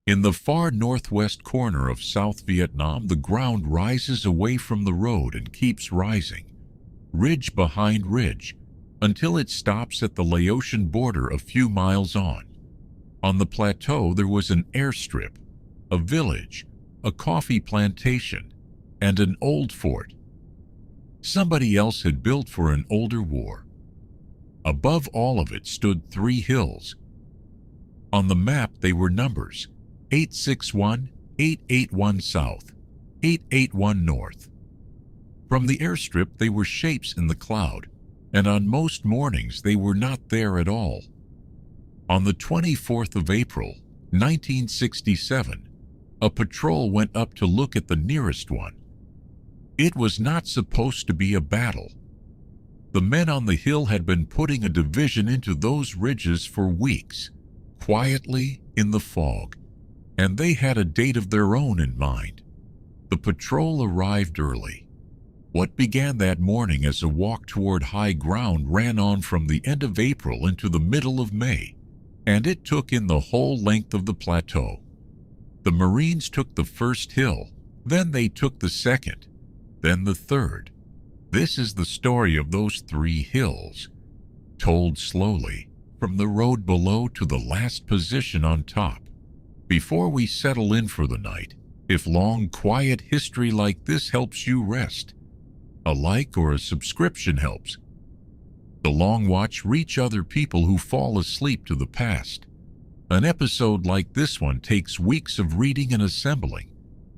In the far northwest corner of South Vietnam, the ground rises away from the road and keeps rising, ridge behind ridge, until it stops at the Laotian border a few miles on. On the plateau there was an airstrip, a village, a coffee plantation, and an old fort. Somebody else had built for an older war. Above all of it stood 3 hills. On the map they were numbers: 861, 881 south, 881 north. From the airstrip they were shapes in the cloud, and on most mornings they were not there at all. On the 24th of April, 1967, a patrol went up to look at the nearest one. It was not supposed to be a battle. The men on the hill had been putting a division into those ridges for weeks, quietly in the fog, and they had a date of their own in mind. The patrol arrived early. What began that morning as a walk toward high ground ran on from the end of April into the middle of May, and it took in the whole length of the plateau. The Marines took the first hill, then they took the second, then the third. This is the story of those 3 hills, told slowly, from the road below to the last position on top. Before we settle in for the night, if long, quiet history like this helps you rest, a like or a subscription helps. The Long Watch reach other people who fall asleep to the past. An episode like this one takes weeks of reading and assembling,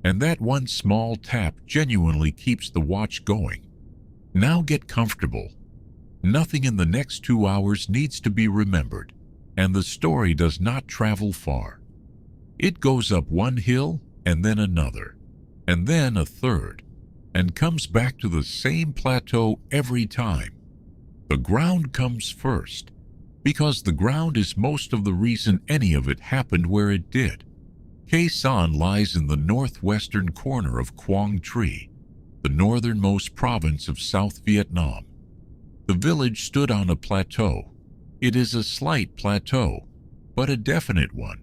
and that one small tap genuinely keeps the watch going. Now get comfortable. Nothing in the next 2 hours needs to be remembered, and the story does not travel far. It goes up one hill and then another, and then a third, and comes back to the same plateau every time. The ground comes first, because the ground is most of the reason any of it happened where it did. Khe Sanh lies in the northwestern corner of Quang Tri, the northernmost province of South Vietnam. The village stood on a plateau. It is a slight plateau, but a definite one,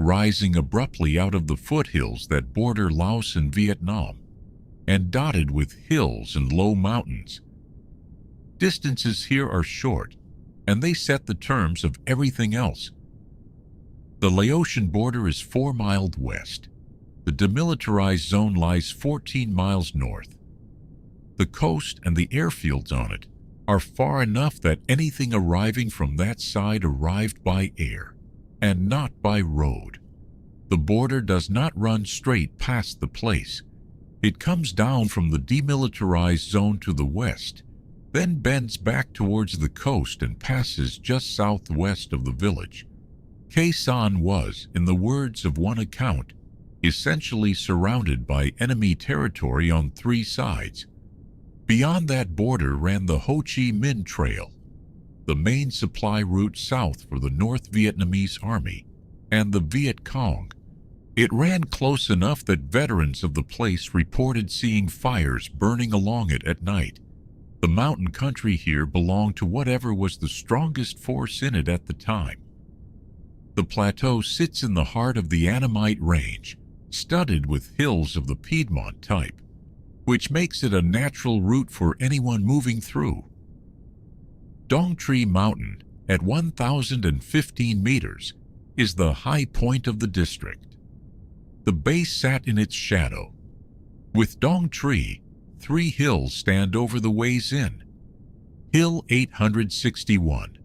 rising abruptly out of the foothills that border Laos and Vietnam, and dotted with hills and low mountains. Distances here are short, and they set the terms of everything else. The Laotian border is 4 miles west. The demilitarized zone lies 14 miles north. The coast and the airfields on it are far enough that anything arriving from that side arrived by air, and not by road. The border does not run straight past the place. It comes down from the demilitarized zone to the west, then bends back towards the coast and passes just southwest of the village. Khe Sanh was, in the words of one account, essentially surrounded by enemy territory on 3 sides. Beyond that border ran the Ho Chi Minh Trail, the main supply route south for the North Vietnamese Army and the Viet Cong. It ran close enough that veterans of the place reported seeing fires burning along it at night. The mountain country here belonged to whatever was the strongest force in it at the time. The plateau sits in the heart of the Annamite Range, studded with hills of the Piedmont type, which makes it a natural route for anyone moving through. Dong Tri Mountain, at 1,015 meters, is the high point of the district. The base sat in its shadow. With Dong Tri, 3 hills stand over the ways in. Hill 861,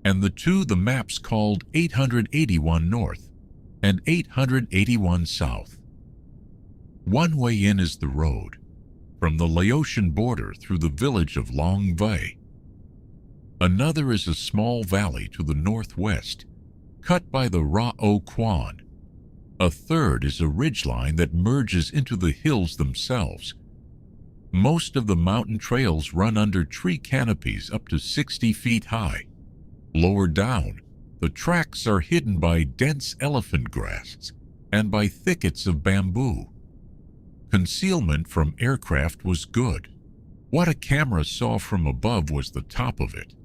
and the 2 the maps called 881 North and 881 South. One way in is the road, from the Laotian border through the village of Long Vai. Another is a small valley to the northwest, cut by the Ra O Quan. A third is a ridgeline that merges into the hills themselves. Most of the mountain trails run under tree canopies up to 60 feet high. Lower down, the tracks are hidden by dense elephant grass and by thickets of bamboo. Concealment from aircraft was good. What a camera saw from above was the top of it.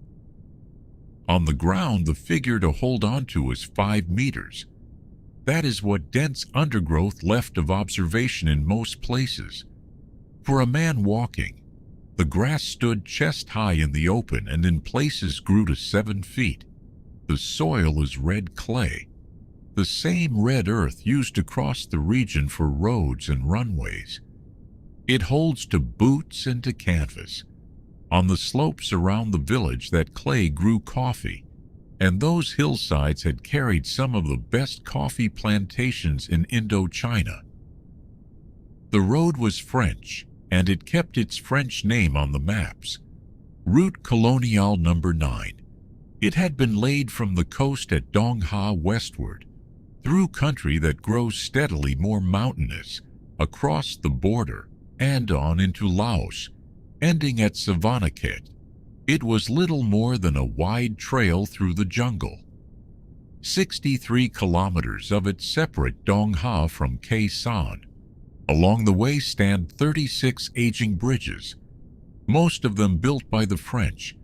On the ground, the figure to hold on to is 5 meters. that is what dense undergrowth left of observation in most places. For a man walking, the grass stood chest-high in the open and in places grew to 7 feet. The soil is red clay, the same red earth used across the region for roads and runways. It holds to boots and to canvas. On the slopes around the village, that clay grew coffee, and those hillsides had carried some of the best coffee plantations in Indochina. The road was French, and it kept its French name on the maps, Route Coloniale No. 9. It had been laid from the coast at Dong Ha westward, through country that grows steadily more mountainous, across the border, and on into Laos, ending at Savannakhet. It was little more than a wide trail through the jungle. 63 kilometers of it separate Dong Ha from Khe Sanh. Along the way stand 36 aging bridges, most of them built by the French,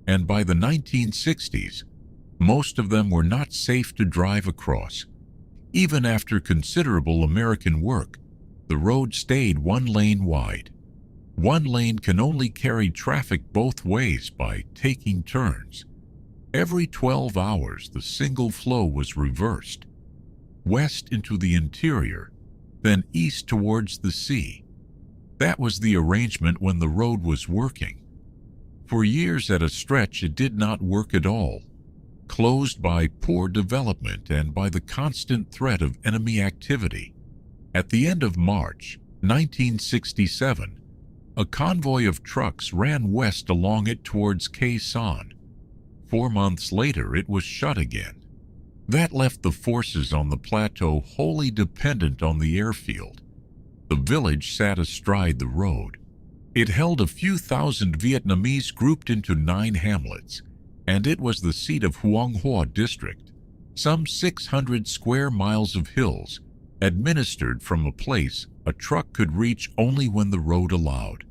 and by the 1960s, most of them were not safe to drive across. Even after considerable American work, the road stayed 1 lane wide. 1 lane can only carry traffic both ways by taking turns. Every 12 hours, the single flow was reversed, west into the interior, then east towards the sea. That was the arrangement when the road was working. For years at a stretch, it did not work at all, closed by poor development and by the constant threat of enemy activity. At the end of March 1967, a convoy of trucks ran west along it towards Khe Sanh. 4 months later, it was shut again. That left the forces on the plateau wholly dependent on the airfield. The village sat astride the road. It held a few thousand Vietnamese grouped into 9 hamlets, and it was the seat of Huong Hoa District, some 600 square miles of hills, administered from a place a truck could reach only when the road allowed.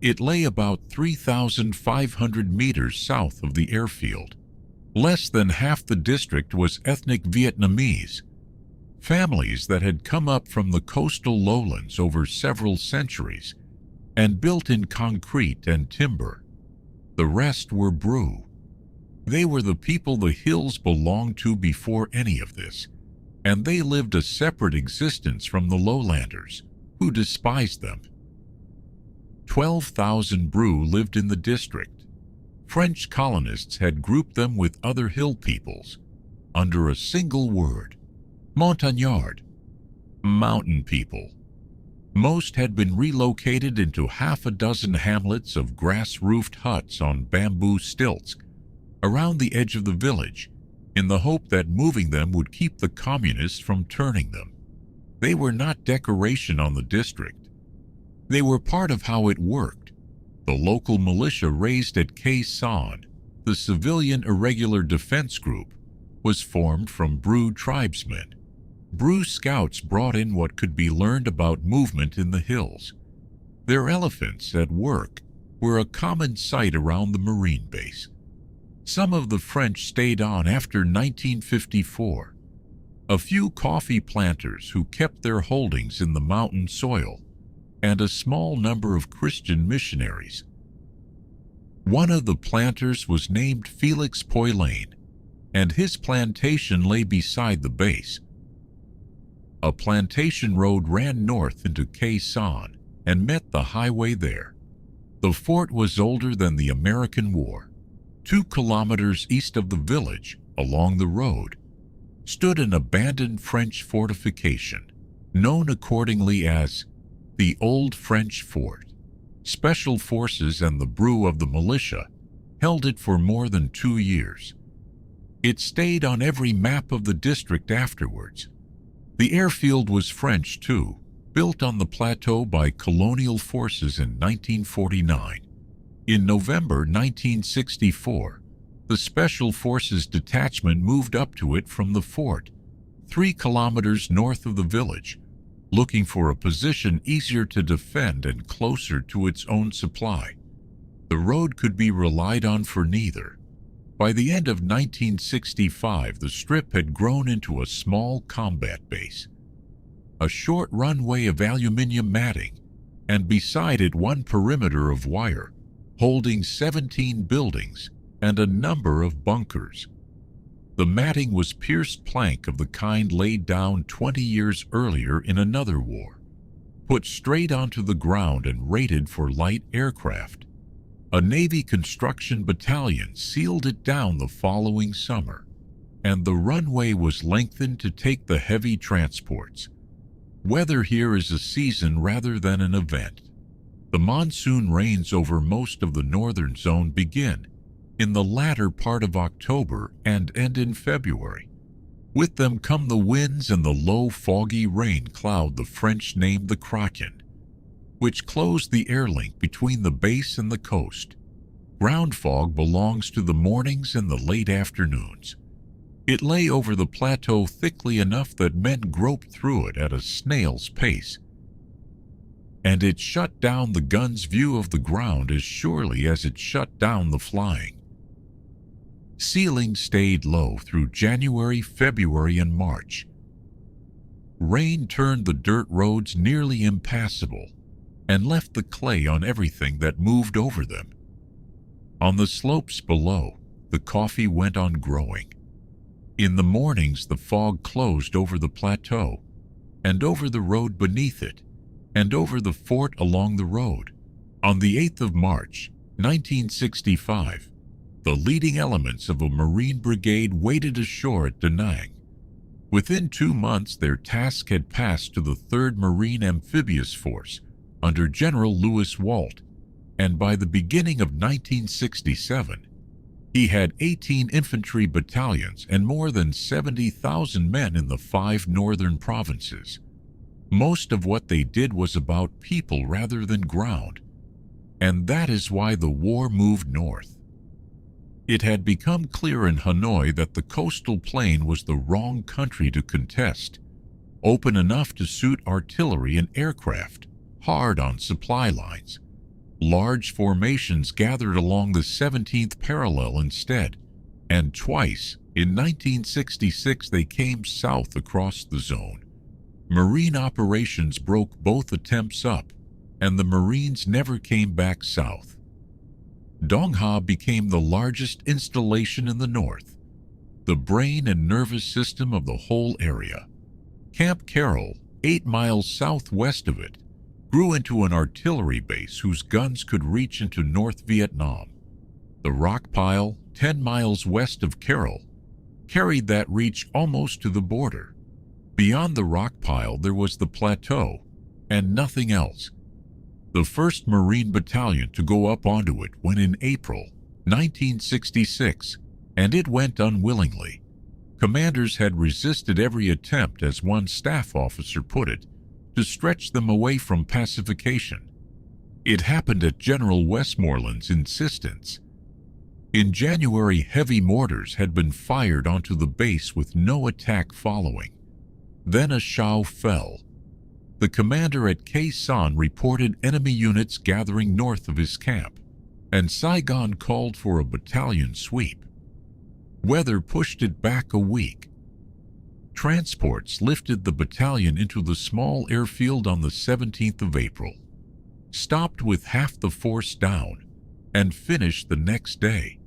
It lay about 3,500 meters south of the airfield. Less than half the district was ethnic Vietnamese, families that had come up from the coastal lowlands over several centuries and built in concrete and timber. The rest were Bru. They were the people the hills belonged to before any of this, and they lived a separate existence from the lowlanders, who despised them. 12,000 Bru lived in the district. French colonists had grouped them with other hill peoples under a single word: montagnard, mountain people. Most had been relocated into half a dozen hamlets of grass-roofed huts on bamboo stilts around the edge of the village, in the hope that moving them would keep the communists from turning them. They were not decoration on the district. They were part of how it worked. The local militia raised at Khe Sanh, the Civilian Irregular Defense Group, was formed from Bru tribesmen. Bru scouts brought in what could be learned about movement in the hills. Their elephants at work were a common sight around the Marine base. Some of the French stayed on after 1954. A few coffee planters who kept their holdings in the mountain soil, and a small number of Christian missionaries. One of the planters was named Felix Poilane, and his plantation lay beside the base. A plantation road ran north into Khe Sanh and met the highway there. The fort was older than the American War. 2 kilometers east of the village, along the road, stood an abandoned French fortification, known accordingly as the Old French Fort. Special forces and the Bru of the militia held it for more than 2 years. It stayed on every map of the district afterwards. The airfield was French too, built on the plateau by colonial forces in 1949. In November 1964, the Special Forces Detachment moved up to it from the fort, 3 kilometers north of the village, looking for a position easier to defend and closer to its own supply. The road could be relied on for neither. By the end of 1965, the strip had grown into a small combat base. A short runway of aluminium matting, and beside it one perimeter of wire, holding 17 buildings and a number of bunkers. The matting was pierced plank of the kind laid down 20 years earlier in another war, put straight onto the ground and rated for light aircraft. A Navy construction battalion sealed it down the following summer, and the runway was lengthened to take the heavy transports. Weather here is a season rather than an event. The monsoon rains over most of the northern zone begin in the latter part of October and end in February. With them come the winds and the low foggy rain cloud the French named the Kraken, which close the air link between the base and the coast. Ground fog belongs to the mornings and the late afternoons. It lay over the plateau thickly enough that men groped through it at a snail's pace, and it shut down the gun's view of the ground as surely as it shut down the flying. Ceiling stayed low through January, February, and March. Rain turned the dirt roads nearly impassable and left the clay on everything that moved over them. On the slopes below, the coffee went on growing. In the mornings, the fog closed over the plateau and over the road beneath it and over the fort along the road. On the 8th of March, 1965, the leading elements of a Marine brigade waded ashore at Da Nang. Within 2 months, their task had passed to the 3rd Marine Amphibious Force under General Lewis Walt, and by the beginning of 1967, he had 18 infantry battalions and more than 70,000 men in the 5 northern provinces. Most of what they did was about people rather than ground, and that is why the war moved north. It had become clear in Hanoi that the coastal plain was the wrong country to contest, open enough to suit artillery and aircraft, hard on supply lines. Large formations gathered along the 17th parallel instead, and twice, in 1966, they came south across the zone. Marine operations broke both attempts up, and the Marines never came back south. Dong Ha became the largest installation in the north, the brain and nervous system of the whole area. Camp Carroll, 8 miles southwest of it, grew into an artillery base whose guns could reach into North Vietnam. The rock pile, 10 miles west of Carroll, carried that reach almost to the border. Beyond the rock pile there was the plateau, and nothing else. The 1st Marine Battalion to go up onto it went in April 1966, and it went unwillingly. Commanders had resisted every attempt, as one staff officer put it, to stretch them away from pacification. It happened at General Westmoreland's insistence. In January, heavy mortars had been fired onto the base with no attack following. Then a shell fell. The commander at Khe Sanh reported enemy units gathering north of his camp, and Saigon called for a battalion sweep. Weather pushed it back a week. Transports lifted the battalion into the small airfield on the 17th of April, stopped with half the force down, and finished the next day.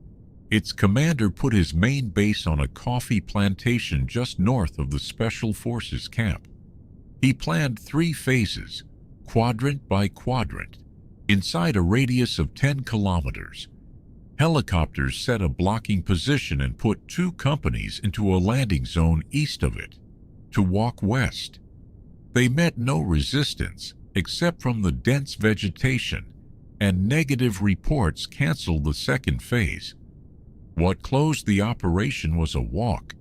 Its commander put his main base on a coffee plantation just north of the Special Forces camp. He planned 3 phases, quadrant by quadrant, inside a radius of 10 kilometers. Helicopters set a blocking position and put 2 companies into a landing zone east of it, to walk west. They met no resistance, except from the dense vegetation, and negative reports canceled the 2nd phase. What closed the operation was a walk.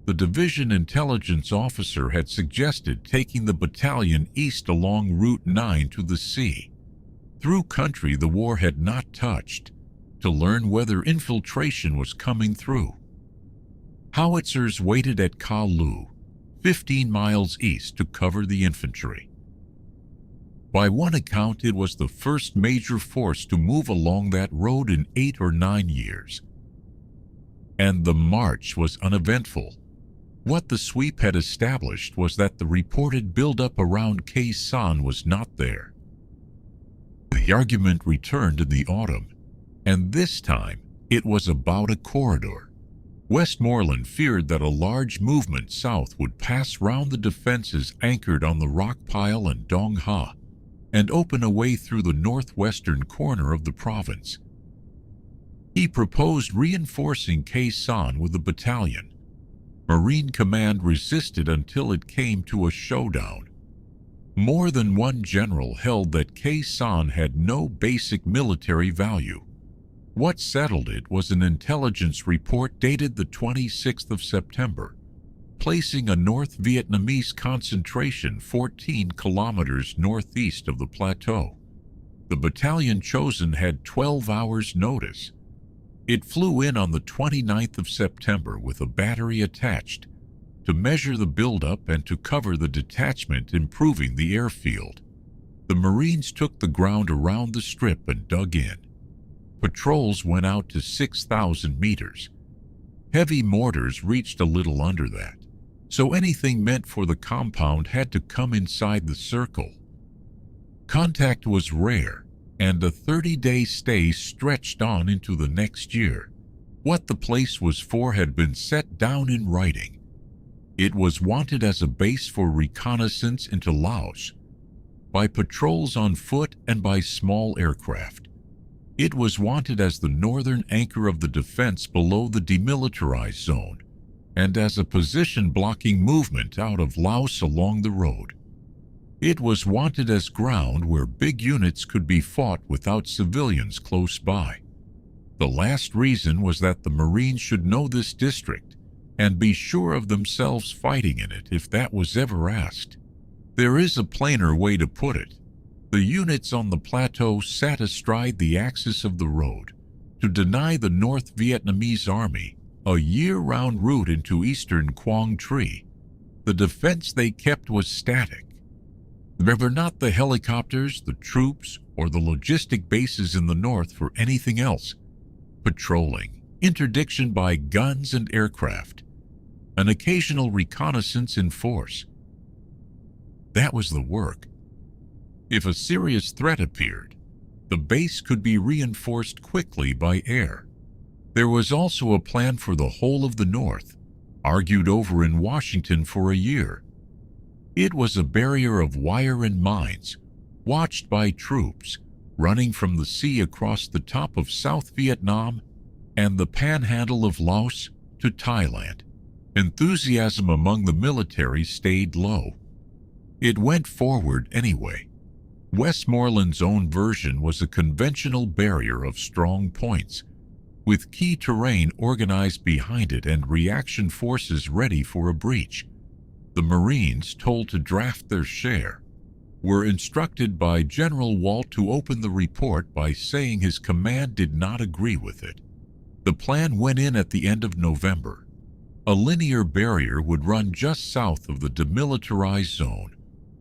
The division intelligence officer had suggested taking the battalion east along Route 9 to the sea, through country the war had not touched, to learn whether infiltration was coming through. Howitzers waited at Ka Lu, 15 miles east, to cover the infantry. By one account, it was the first major force to move along that road in 8 or 9 years. and the march was uneventful. What the sweep had established was that the reported buildup around Khe Sanh was not there. The argument returned in the autumn, and this time it was about a corridor. Westmoreland feared that a large movement south would pass round the defenses anchored on the rock pile and Dong Ha and open a way through the northwestern corner of the province. He proposed reinforcing Khe Sanh with a battalion. Marine Command resisted until it came to a showdown. More than one general held that Khe Sanh had no basic military value. What settled it was an intelligence report dated the 26th of September, placing a North Vietnamese concentration 14 kilometers northeast of the plateau. The battalion chosen had 12 hours' notice. It flew in on the 29th of September with a battery attached to measure the buildup and to cover the detachment, improving the airfield. The Marines took the ground around the strip and dug in. Patrols went out to 6,000 meters. Heavy mortars reached a little under that, so anything meant for the compound had to come inside the circle. Contact was rare, and a 30-day stay stretched on into the next year. What the place was for had been set down in writing. It was wanted as a base for reconnaissance into Laos, by patrols on foot and by small aircraft. It was wanted as the northern anchor of the defense below the demilitarized zone, and as a position blocking movement out of Laos along the road. It was wanted as ground where big units could be fought without civilians close by. The last reason was that the Marines should know this district and be sure of themselves fighting in it if that was ever asked. There is a plainer way to put it. The units on the plateau sat astride the axis of the road to deny the North Vietnamese army a year-round route into eastern Quang Tri. The defense they kept was static. There were not the helicopters, the troops, or the logistic bases in the north for anything else. Patrolling, interdiction by guns and aircraft, an occasional reconnaissance in force. That was the work. If a serious threat appeared, the base could be reinforced quickly by air. There was also a plan for the whole of the North, argued over in Washington for a year. It was a barrier of wire and mines, watched by troops, running from the sea across the top of South Vietnam and the panhandle of Laos to Thailand. Enthusiasm among the military stayed low. It went forward anyway. Westmoreland's own version was a conventional barrier of strong points, with key terrain organized behind it and reaction forces ready for a breach. The Marines, told to draft their share, were instructed by General Walt to open the report by saying his command did not agree with it. The plan went in at the end of November. A linear barrier would run just south of the demilitarized zone,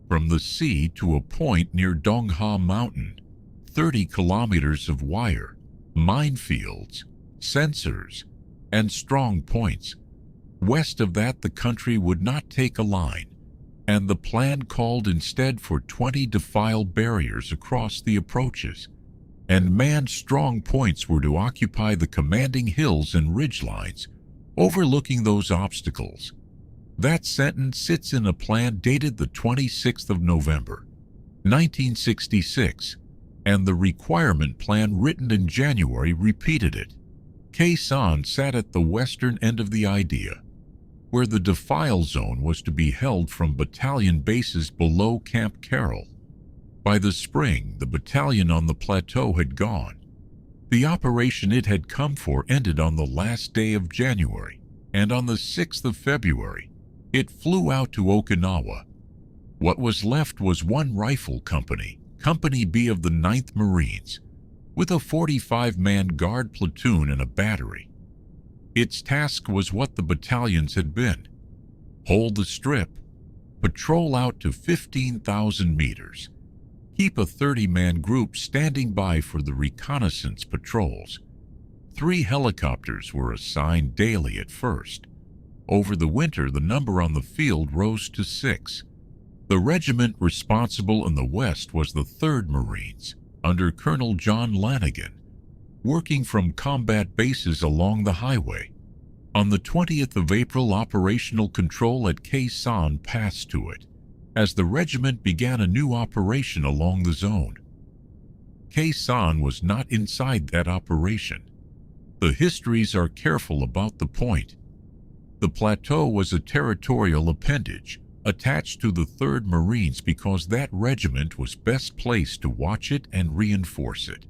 from the sea to a point near Dong Ha Mountain, 30 kilometers of wire, minefields, sensors, and strong points. West of that, the country would not take a line, and the plan called instead for 20 defile barriers across the approaches, and manned strong points were to occupy the commanding hills and ridgelines overlooking those obstacles. That sentence sits in a plan dated the 26th of November, 1966, and the requirement plan written in January repeated it. Khe Sanh sat at the western end of the idea, where the defile zone was to be held from battalion bases below Camp Carroll. By the spring, the battalion on the plateau had gone. The operation it had come for ended on the last day of January, and on the 6th of February, it flew out to Okinawa. What was left was one rifle company, Company B of the 9th Marines, with a 45-man guard platoon and a battery. Its task was what the battalions had been: hold the strip, patrol out to 15,000 meters, keep a 30-man group standing by for the reconnaissance patrols. 3 helicopters were assigned daily at first. Over the winter, the number on the field rose to 6. The regiment responsible in the west was the 3rd Marines, under Colonel John Lanigan, working from combat bases along the highway. On the 20th of April, operational control at Khe Sanh passed to it, as the regiment began a new operation along the zone. Khe Sanh was not inside that operation. The histories are careful about the point. The plateau was a territorial appendage attached to the 3rd Marines because that regiment was best placed to watch it and reinforce it.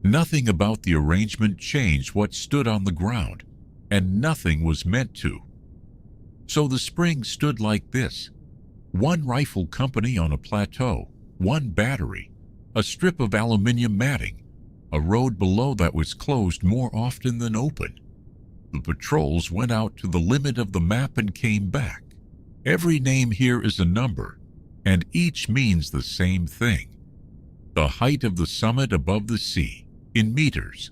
Nothing about the arrangement changed what stood on the ground, and nothing was meant to. So the spring stood like this: 1 rifle company on a plateau, 1 battery, a strip of aluminium matting, a road below that was closed more often than open. The patrols went out to the limit of the map and came back. Every name here is a number, and each means the same thing: the height of the summit above the sea, in meters.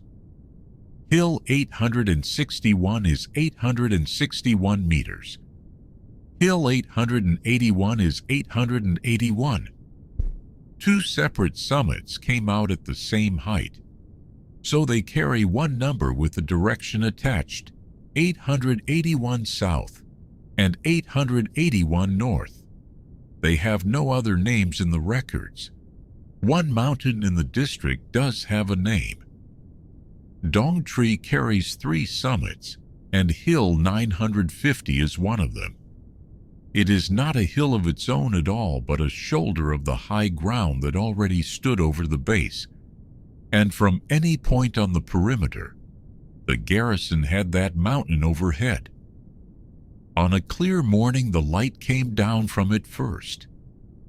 Hill 861 is 861 meters. Hill 881 is 881. 2 separate summits came out at the same height, so they carry one number with the direction attached: 881 south and 881 north. They have no other names in the records. One mountain in the district does have a name. Dong Tree carries 3 summits, and Hill 950 is one of them. It is not a hill of its own at all, but a shoulder of the high ground that already stood over the base, and from any point on the perimeter, the garrison had that mountain overhead. On a clear morning, the light came down from it first.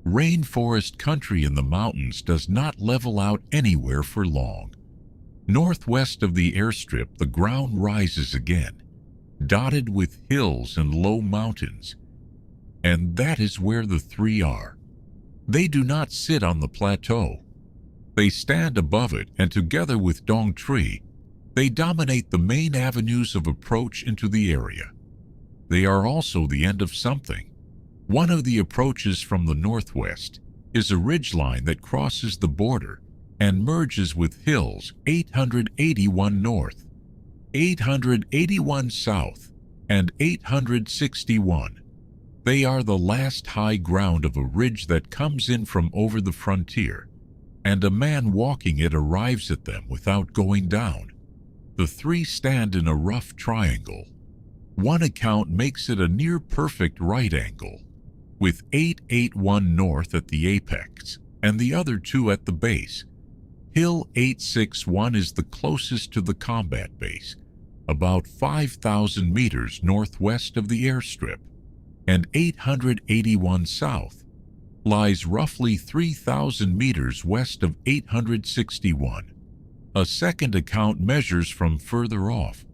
Rainforest country in the mountains does not level out anywhere for long. Northwest of the airstrip, the ground rises again, dotted with hills and low mountains, and that is where the 3 are. They do not sit on the plateau. They stand above it, and together with Dong Tree, they dominate the main avenues of approach into the area. They are also the end of something. One of the approaches from the northwest is a ridgeline that crosses the border and merges with hills 881 north, 881 south, and 861. They are the last high ground of a ridge that comes in from over the frontier, and a man walking it arrives at them without going down. The 3 stand in a rough triangle. One account makes it a near-perfect right angle, with 881 north at the apex, and the other 2 at the base. Hill 861 is the closest to the combat base, about 5,000 meters northwest of the airstrip, and 881 south lies roughly 3,000 meters west of 861. A second account measures from further off,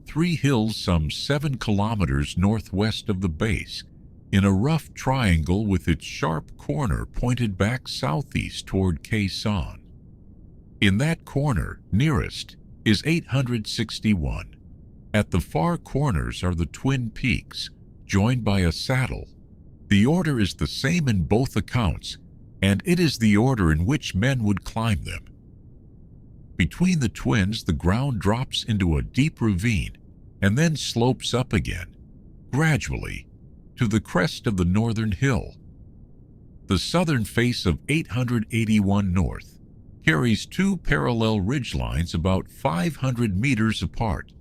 3 hills some 7 kilometers northwest of the base, in a rough triangle with its sharp corner pointed back southeast toward Khe Sanh. In that corner, nearest, is 861. At the far corners are the twin peaks, joined by a saddle. The order is the same in both accounts, and it is the order in which men would climb them. Between the twins, the ground drops into a deep ravine and then slopes up again, gradually, to the crest of the northern hill. The southern face of 881 north carries 2 parallel ridgelines about 500 meters apart,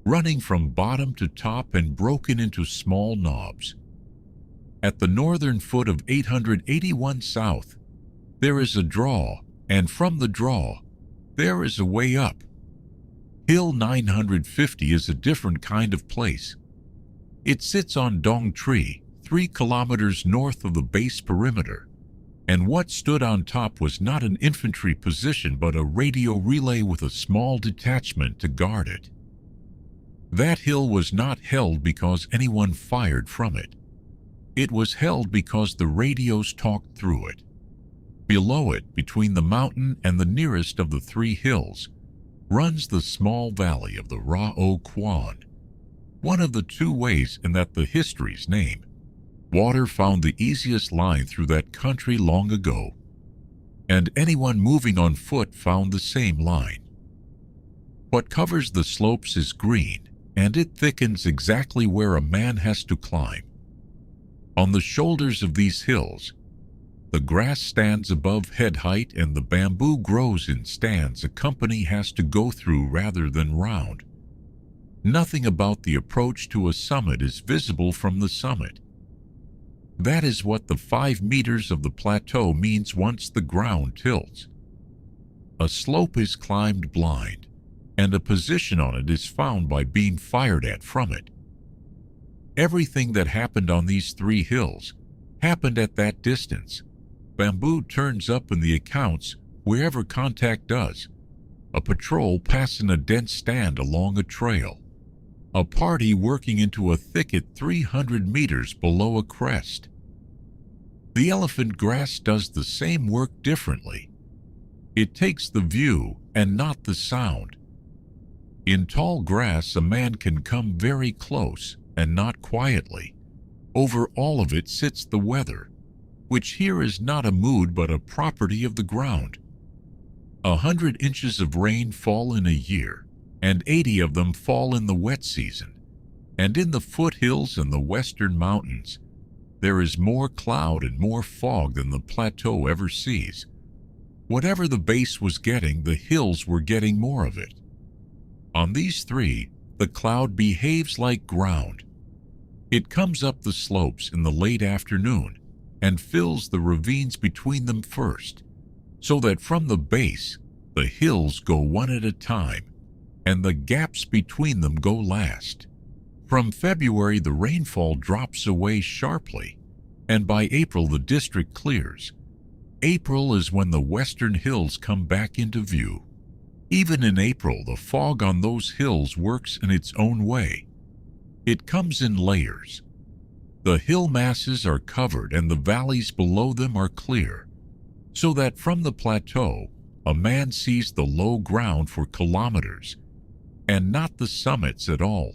running from bottom to top and broken into small knobs. At the northern foot of 881 south, there is a draw, and from the draw, there is a way up. Hill 950 is a different kind of place. It sits on Dong Tree, 3 kilometers north of the base perimeter, and what stood on top was not an infantry position but a radio relay with a small detachment to guard it. That hill was not held because anyone fired from it. It was held because the radios talked through it. Below it, between the mountain and the nearest of the 3 hills, runs the small valley of the Ra O Quan, one of the two ways in that the history's name. Water found the easiest line through that country long ago, and anyone moving on foot found the same line. What covers the slopes is green, and it thickens exactly where a man has to climb. On the shoulders of these hills, the grass stands above head height and the bamboo grows in stands a company has to go through rather than round. Nothing about the approach to a summit is visible from the summit. That is what the 5 meters of the plateau means once the ground tilts. A slope is climbed blind, and a position on it is found by being fired at from it. Everything that happened on these 3 hills happened at that distance. Bamboo turns up in the accounts wherever contact does. A patrol passing a dense stand along a trail. A party working into a thicket 300 meters below a crest. The elephant grass does the same work differently. It takes the view and not the sound. In tall grass, a man can come very close and not quietly. Over all of it sits the weather, which here is not a mood but a property of the ground. 100 inches of rain fall in a year, and 80 of them fall in the wet season. And in the foothills and the western mountains, there is more cloud and more fog than the plateau ever sees. Whatever the base was getting, the hills were getting more of it. On these 3, the cloud behaves like ground. It comes up the slopes in the late afternoon and fills the ravines between them first, so that from the base, the hills go one at a time, and the gaps between them go last. From February, the rainfall drops away sharply, and by April, the district clears. April is when the western hills come back into view. Even in April, the fog on those hills works in its own way. It comes in layers. The hill masses are covered and the valleys below them are clear, so that from the plateau, a man sees the low ground for kilometers, and not the summits at all.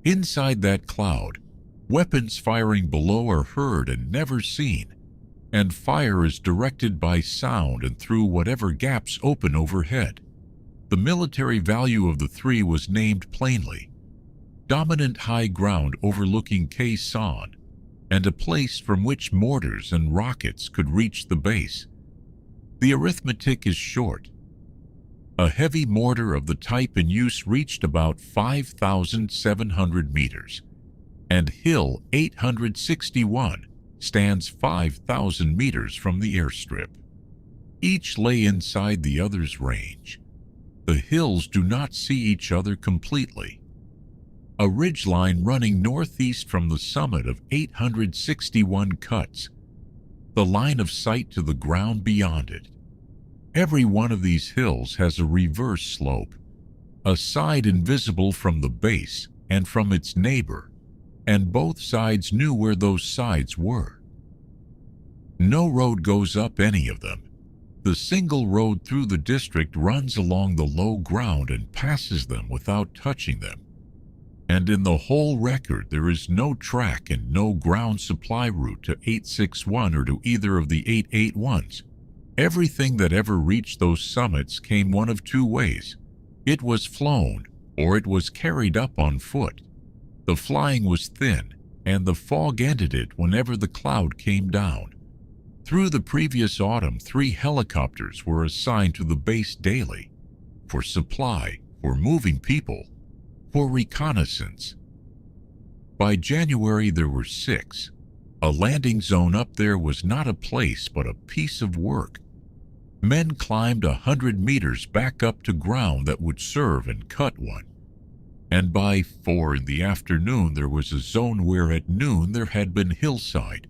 Inside that cloud, weapons firing below are heard and never seen, and fire is directed by sound and through whatever gaps open overhead. The military value of the 3 was named plainly: dominant high ground overlooking Khe Sanh, and a place from which mortars and rockets could reach the base. The arithmetic is short. A heavy mortar of the type in use reached about 5,700 meters, and Hill 861 stands 5,000 meters from the airstrip. Each lay inside the other's range. The hills do not see each other completely. A ridgeline running northeast from the summit of 861 cuts the line of sight to the ground beyond it. Every one of these hills has a reverse slope, a side invisible from the base and from its neighbor, and both sides knew where those sides were. No road goes up any of them. The single road through the district runs along the low ground and passes them without touching them. And in the whole record there is no track and no ground supply route to 861 or to either of the 881s. Everything that ever reached those summits came one of 2 ways. It was flown, or it was carried up on foot. The flying was thin, and the fog ended it whenever the cloud came down. Through the previous autumn, 3 helicopters were assigned to the base daily, for supply, for moving people, for reconnaissance. By January there were 6. A landing zone up there was not a place but a piece of work. Men climbed 100 meters back up to ground that would serve and cut one. And by 4 in the afternoon there was a zone where at noon there had been hillside.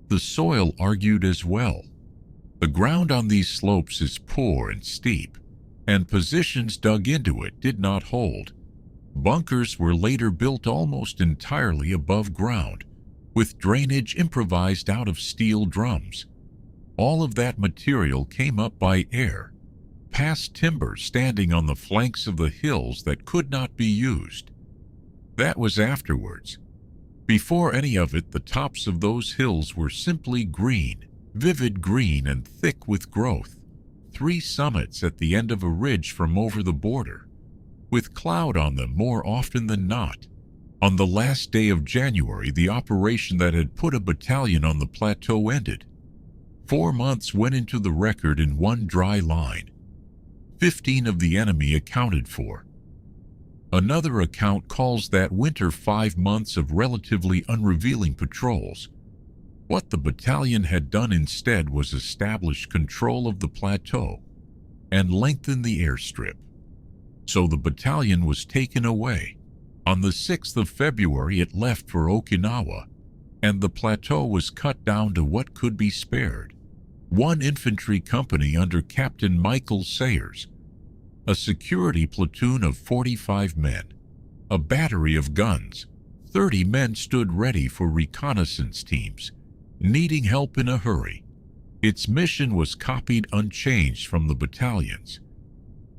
The soil argued as well. The ground on these slopes is poor and steep, and positions dug into it did not hold. Bunkers were later built almost entirely above ground, with drainage improvised out of steel drums. All of that material came up by air, past timber standing on the flanks of the hills that could not be used. That was afterwards. Before any of it, the tops of those hills were simply green, vivid green and thick with growth. 3 summits at the end of a ridge from over the border, with cloud on them more often than not. On the last day of January, the operation that had put a battalion on the plateau ended. 4 months went into the record in one dry line. 15 of the enemy accounted for. Another account calls that winter 5 months of relatively unrevealing patrols. What the battalion had done instead was establish control of the plateau and lengthen the airstrip. So the battalion was taken away. On the 6th of February, it left for Okinawa, and the plateau was cut down to what could be spared. 1 infantry company under Captain Michael Sayers, a security platoon of 45 men, a battery of guns. 30 men stood ready for reconnaissance teams, needing help in a hurry. Its mission was copied unchanged from the battalion's: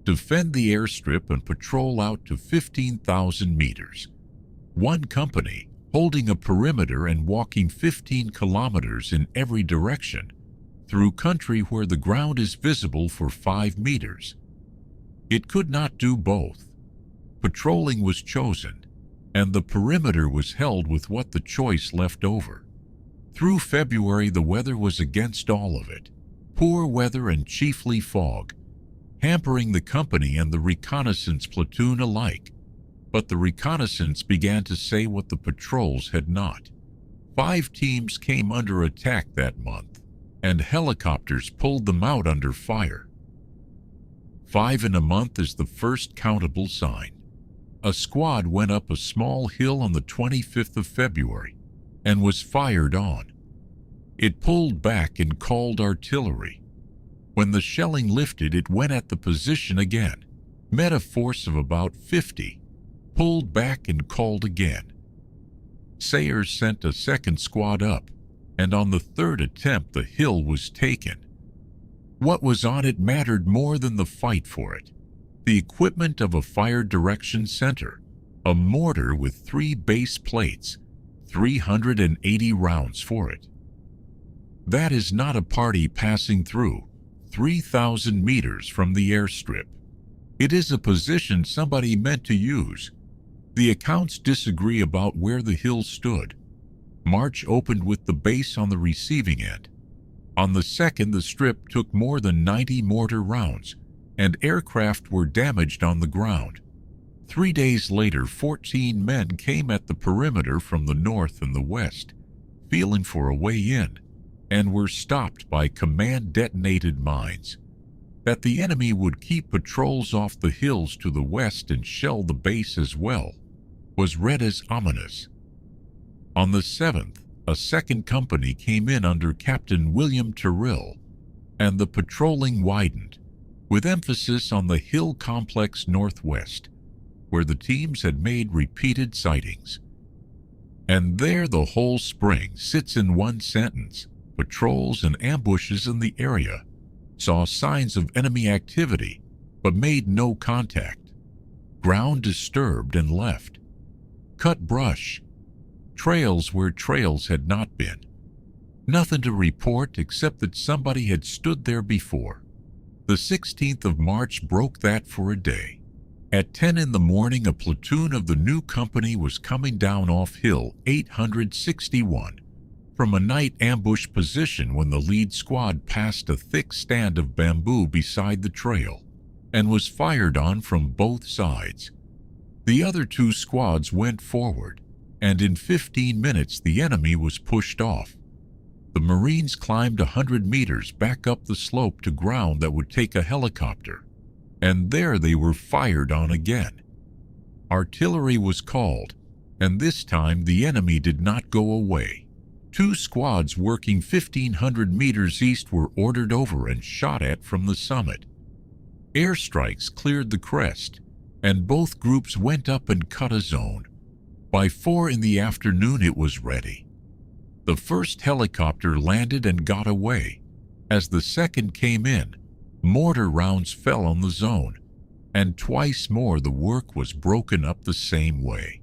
defend the airstrip and patrol out to 15,000 meters. 1 company, holding a perimeter and walking 15 kilometers in every direction, through country where the ground is visible for 5 meters. It could not do both. Patrolling was chosen, and the perimeter was held with what the choice left over. Through February, the weather was against all of it. Poor weather and chiefly fog, hampering the company and the reconnaissance platoon alike. But the reconnaissance began to say what the patrols had not. 5 teams came under attack that month, and helicopters pulled them out under fire. 5 in a month is the first countable sign. A squad went up a small hill on the 25th of February and was fired on. It pulled back and called artillery. When the shelling lifted, it went at the position again, met a force of about 50, pulled back and called again. Sayers sent a second squad up, and on the 3rd attempt the hill was taken. What was on it mattered more than the fight for it. The equipment of a fire direction center, a mortar with 3 base plates, 380 rounds for it. That is not a party passing through 3,000 meters from the airstrip. It is a position somebody meant to use. The accounts disagree about where the hill stood. March opened with the base on the receiving end. On the 2nd, the strip took more than 90 mortar rounds, and aircraft were damaged on the ground. 3 days later, 14 men came at the perimeter from the north and the west, feeling for a way in, and were stopped by command-detonated mines. That the enemy would keep patrols off the hills to the west and shell the base as well was read as ominous. On the 7th, a 2nd company came in under Captain William Terrell, and the patrolling widened, with emphasis on the hill complex northwest, where the teams had made repeated sightings. And there the whole spring sits in one sentence: patrols and ambushes in the area, saw signs of enemy activity, but made no contact. Ground disturbed and left. Cut brush. Trails where trails had not been. Nothing to report except that somebody had stood there before. The 16th of March broke that for a day. At 10 in the morning, a platoon of the new company was coming down off Hill 861 from a night ambush position when the lead squad passed a thick stand of bamboo beside the trail and was fired on from both sides. The other 2 squads went forward, and in 15 minutes the enemy was pushed off. The Marines climbed 100 meters back up the slope to ground that would take a helicopter, and there they were fired on again. Artillery was called, and this time the enemy did not go away. 2 squads working 1,500 meters east were ordered over and shot at from the summit. Airstrikes cleared the crest, and both groups went up and cut a zone. By 4 in the afternoon it was ready. The first helicopter landed and got away. As the second came in, Mortar rounds fell on the zone, and twice more the work was broken up the same way.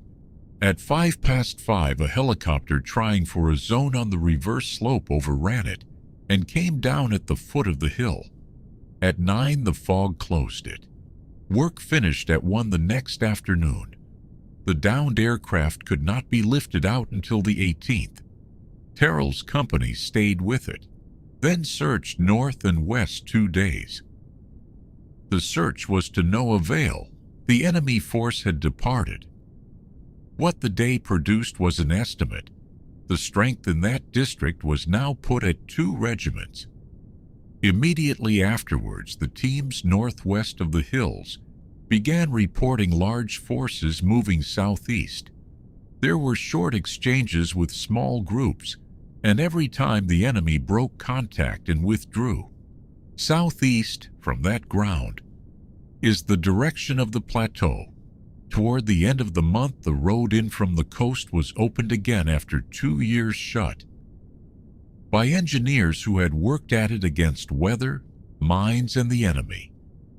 At 5:05, a helicopter trying for a zone on the reverse slope overran it and came down at the foot of the hill. At 9, the fog closed it. Work finished at 1 the next afternoon. The downed aircraft could not be lifted out until the 18th. Terrell's company stayed with it, then searched north and west 2 days. The search was to no avail. The enemy force had departed. What the day produced was an estimate. The strength in that district was now put at 2 regiments. Immediately afterwards, the teams northwest of the hills began reporting large forces moving southeast. There were short exchanges with small groups, and every time the enemy broke contact and withdrew. Southeast, from that ground, is the direction of the plateau. Toward the end of the month, the road in from the coast was opened again after 2 years shut, by engineers who had worked at it against weather, mines, and the enemy.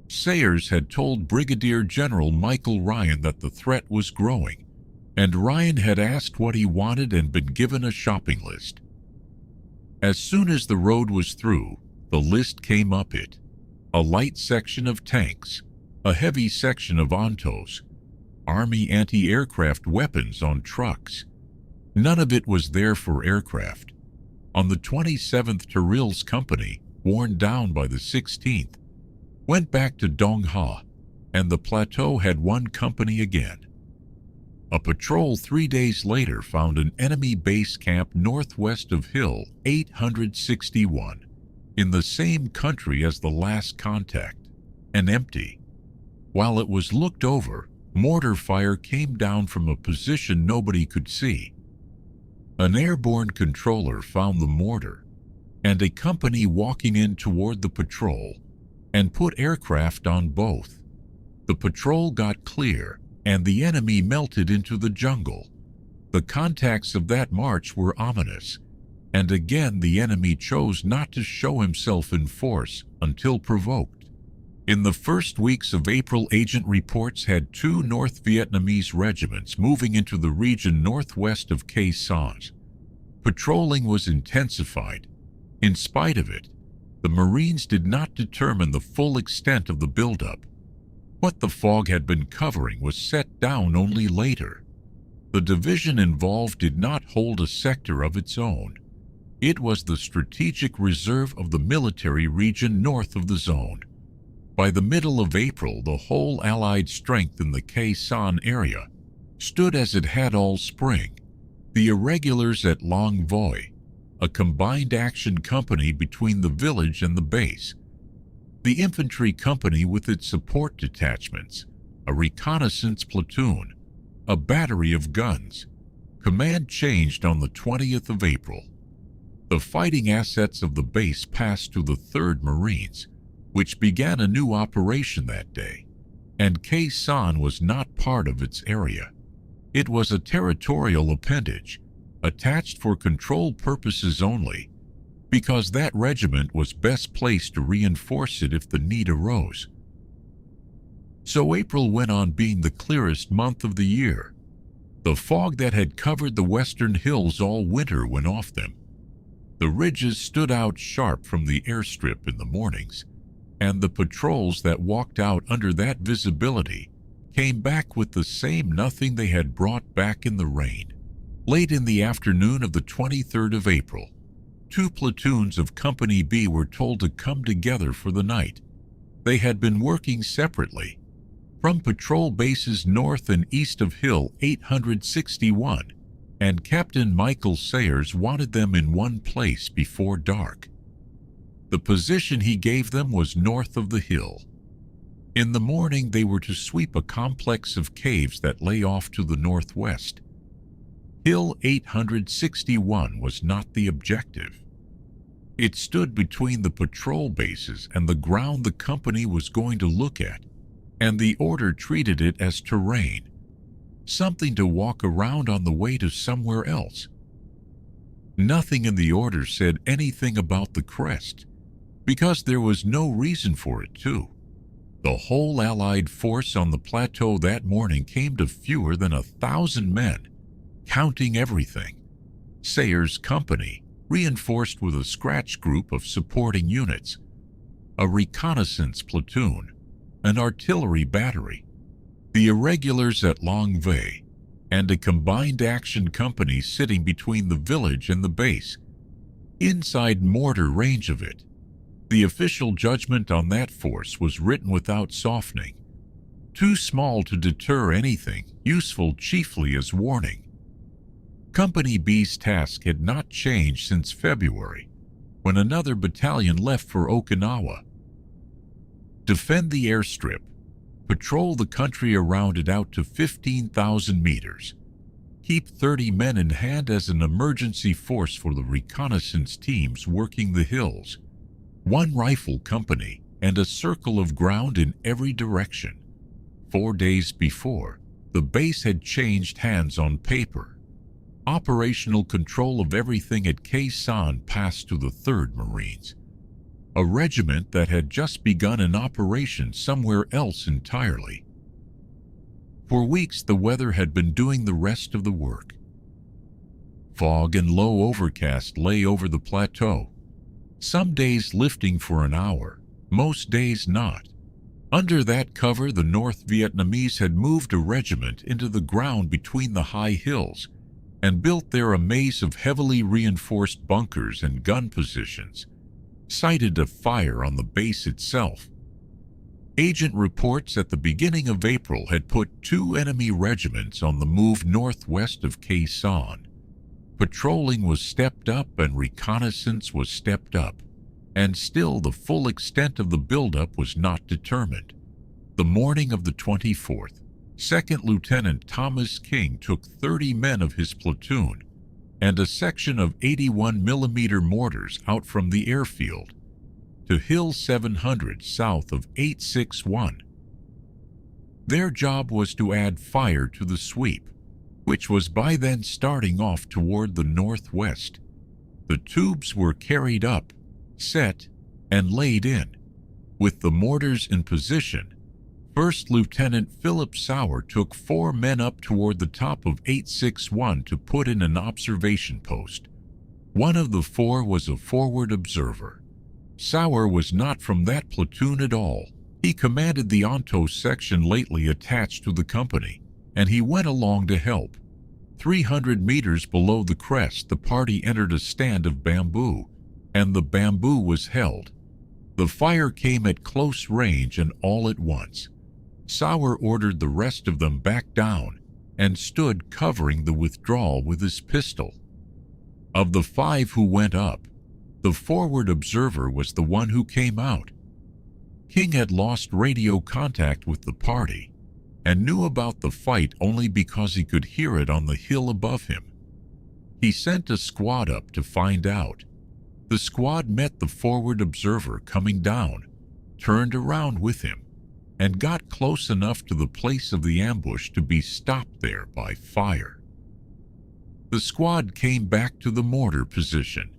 Sayers had told Brigadier General Michael Ryan that the threat was growing, and Ryan had asked what he wanted and been given a shopping list. As soon as the road was through, the list came up it: a light section of tanks, a heavy section of ontos, Army anti-aircraft weapons on trucks. None of it was there for aircraft. On the 27th, Terrell's company, worn down by the 16th, went back to Dong Ha, and the plateau had 1 company again. A patrol 3 days later found an enemy base camp northwest of Hill 861, in the same country as the last contact, and empty. While it was looked over, mortar fire came down from a position nobody could see. An airborne controller found the mortar, and a company walking in toward the patrol, and put aircraft on both. The patrol got clear, and the enemy melted into the jungle. The contacts of that march were ominous, and again the enemy chose not to show himself in force until provoked. In the first weeks of April, agent reports had 2 North Vietnamese regiments moving into the region northwest of Khe Sanh. Patrolling was intensified. In spite of it, the Marines did not determine the full extent of the buildup. What the fog had been covering was set down only later. The division involved did not hold a sector of its own. It was the strategic reserve of the military region north of the zone. By the middle of April, the whole Allied strength in the Khe Sanh area stood as it had all spring. The irregulars at Long Voi, a combined action company between the village and the base, the infantry company with its support detachments, a reconnaissance platoon, a battery of guns. Command changed on the 20th of April. The fighting assets of the base passed to the 3rd Marines, which began a new operation that day, and Khe Sanh was not part of its area. It was a territorial appendage, attached for control purposes only, because that regiment was best placed to reinforce it if the need arose. So April went on being the clearest month of the year. The fog that had covered the western hills all winter went off them. The ridges stood out sharp from the airstrip in the mornings, and the patrols that walked out under that visibility came back with the same nothing they had brought back in the rain. Late in the afternoon of the 23rd of April, 2 platoons of Company B were told to come together for the night. They had been working separately from patrol bases north and east of Hill 861, and Captain Michael Sayers wanted them in one place before dark. The position he gave them was north of the hill. In the morning, they were to sweep a complex of caves that lay off to the northwest. Hill 861 was not the objective. It stood between the patrol bases and the ground the company was going to look at, and the order treated it as terrain, something to walk around on the way to somewhere else. Nothing in the order said anything about the crest. because there was no reason for it to. The whole Allied force on the plateau that morning came to fewer than 1,000 men, counting everything. Sayre's company, reinforced with a scratch group of supporting units, a reconnaissance platoon, an artillery battery, the irregulars at Long Vay, and a combined action company sitting between the village and the base, inside mortar range of it. The official judgment on that force was written without softening, too small to deter anything, useful chiefly as warning. Company B's task had not changed since February, when another battalion left for Okinawa. Defend the airstrip, patrol the country around it out to 15,000 meters, keep 30 men in hand as an emergency force for the reconnaissance teams working the hills, 1 rifle company, and a circle of ground in every direction. 4 days before, the base had changed hands on paper. Operational control of everything at Khe Sanh passed to the 3rd Marines, a regiment that had just begun an operation somewhere else entirely. For weeks the weather had been doing the rest of the work. Fog and low overcast lay over the plateau, some days lifting for an hour, most days not. Under that cover, the North Vietnamese had moved a regiment into the ground between the high hills and built there a maze of heavily reinforced bunkers and gun positions, sighted a fire on the base itself. Agent reports at the beginning of April had put 2 enemy regiments on the move northwest of Khe Sanh. Patrolling was stepped up and reconnaissance was stepped up, and still the full extent of the buildup was not determined. The morning of the 24th, 2nd Lieutenant Thomas King took 30 men of his platoon and a section of 81mm mortars out from the airfield to Hill 700 south of 861. Their job was to add fire to the sweep, which was by then starting off toward the northwest. The tubes were carried up, set, and laid in. With the mortars in position, 1st Lieutenant Philip Sauer took 4 men up toward the top of 861 to put in an observation post. One of the 4 was a forward observer. Sauer was not from that platoon at all. He commanded the Onto section lately attached to the company, and he went along to help. 300 meters below the crest, the party entered a stand of bamboo, and the bamboo was held. The fire came at close range and all at once. Sauer ordered the rest of them back down and stood covering the withdrawal with his pistol. Of the 5 who went up, the forward observer was the one who came out. King had lost radio contact with the party and knew about the fight only because he could hear it on the hill above him. He sent a squad up to find out. The squad met the forward observer coming down, turned around with him, and got close enough to the place of the ambush to be stopped there by fire. The squad came back to the mortar position.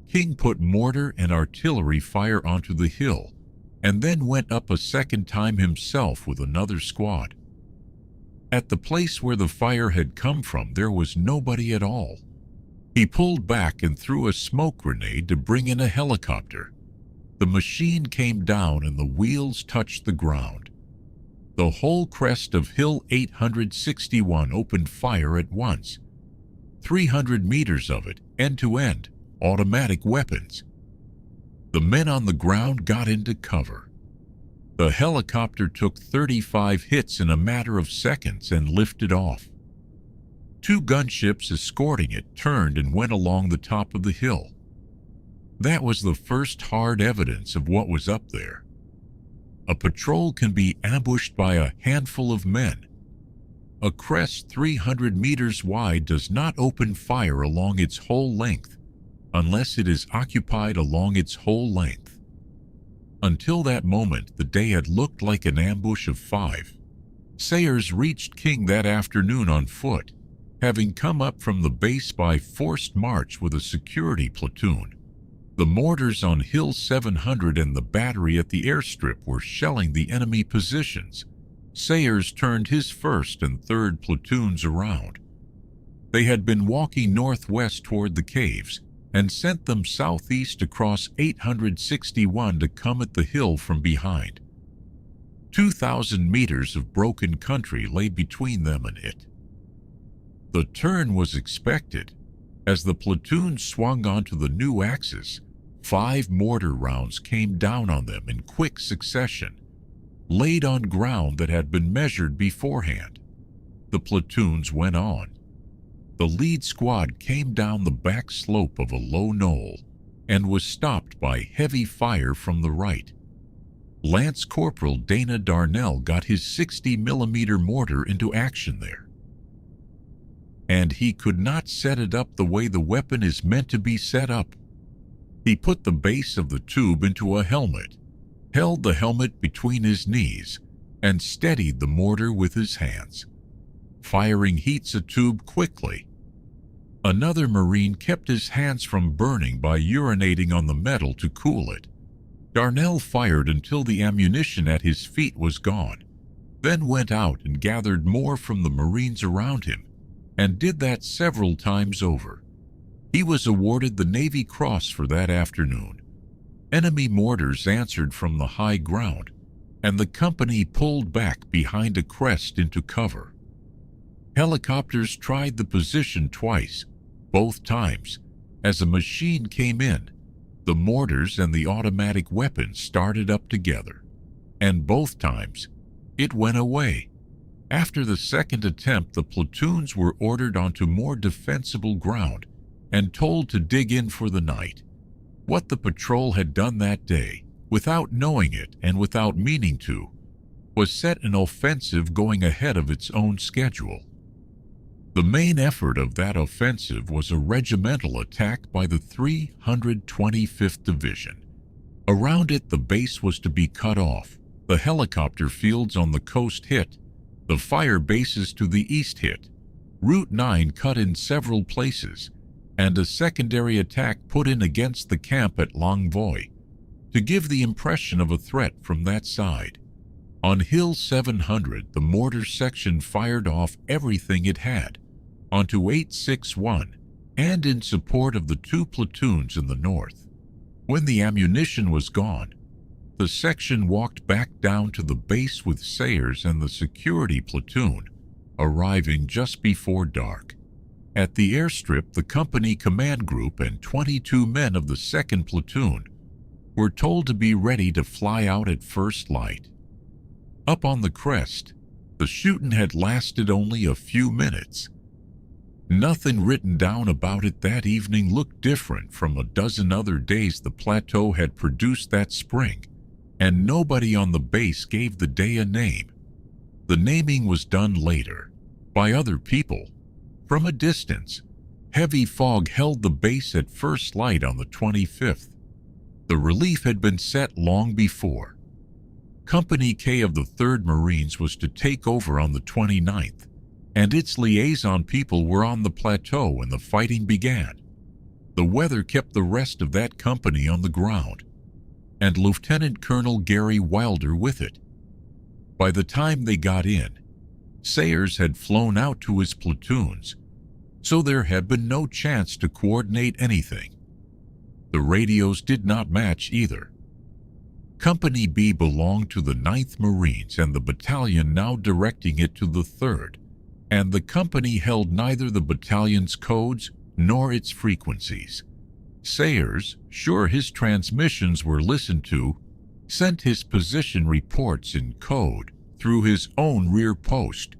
King put mortar and artillery fire onto the hill, and then went up a second time himself with another squad. At the place where the fire had come from, there was nobody at all. He pulled back and threw a smoke grenade to bring in a helicopter. The machine came down and the wheels touched the ground. The whole crest of Hill 861 opened fire at once. 300 meters of it, end to end, automatic weapons. The men on the ground got into cover. The helicopter took 35 hits in a matter of seconds and lifted off. 2 gunships escorting it turned and went along the top of the hill. That was the first hard evidence of what was up there. A patrol can be ambushed by a handful of men. A crest 300 meters wide does not open fire along its whole length unless it is occupied along its whole length. Until that moment, the day had looked like an ambush of 5. Sayers reached King that afternoon on foot, having come up from the base by forced march with a security platoon. The mortars on Hill 700 and the battery at the airstrip were shelling the enemy positions. Sayers turned his 1st and 3rd platoons around. They had been walking northwest toward the caves and sent them southeast across 861 to come at the hill from behind. 2,000 meters of broken country lay between them and it. The turn was expected. As the platoon swung onto the new axis, 5 mortar rounds came down on them in quick succession, laid on ground that had been measured beforehand. The platoons went on. The lead squad came down the back slope of a low knoll and was stopped by heavy fire from the right. Lance Corporal Dana Darnell got his 60mm mortar into action there. And he could not set it up the way the weapon is meant to be set up. He put the base of the tube into a helmet, held the helmet between his knees, and steadied the mortar with his hands. Firing heats a tube quickly. Another Marine kept his hands from burning by urinating on the metal to cool it. Darnell fired until the ammunition at his feet was gone, then went out and gathered more from the Marines around him, and did that several times over. He was awarded the Navy Cross for that afternoon. Enemy mortars answered from the high ground, and the company pulled back behind a crest into cover. Helicopters tried the position twice. Both times, as a machine came in, the mortars and the automatic weapons started up together, and both times it went away. After the second attempt, the platoons were ordered onto more defensible ground and told to dig in for the night. What the patrol had done that day, without knowing it and without meaning to, was set an offensive going ahead of its own schedule. The main effort of that offensive was a regimental attack by the 325th Division. Around it, the base was to be cut off, the helicopter fields on the coast hit, the fire bases to the east hit, Route 9 cut in several places, and a secondary attack put in against the camp at Long Voi, to give the impression of a threat from that side. On Hill 700, the mortar section fired off everything it had onto 861 and in support of the 2 platoons in the north. When the ammunition was gone, the section walked back down to the base with Sayers and the security platoon, arriving just before dark. At the airstrip, the company command group and 22 men of the 2nd platoon were told to be ready to fly out at first light. Up on the crest, the shooting had lasted only a few minutes. Nothing written down about it that evening looked different from a dozen other days the plateau had produced that spring, and nobody on the base gave the day a name. The naming was done later, by other people. From a distance, heavy fog held the base at first light on the 25th. The relief had been set long before. Company K of the 3rd Marines was to take over on the 29th, and its liaison people were on the plateau when the fighting began. The weather kept the rest of that company on the ground, and Lieutenant Colonel Gary Wilder with it. By the time they got in, Sayers had flown out to his platoons, so there had been no chance to coordinate anything. The radios did not match either. Company B belonged to the 9th Marines and the battalion now directing it to the 3rd, and the company held neither the battalion's codes nor its frequencies. Sayers, sure his transmissions were listened to, sent his position reports in code through his own rear post.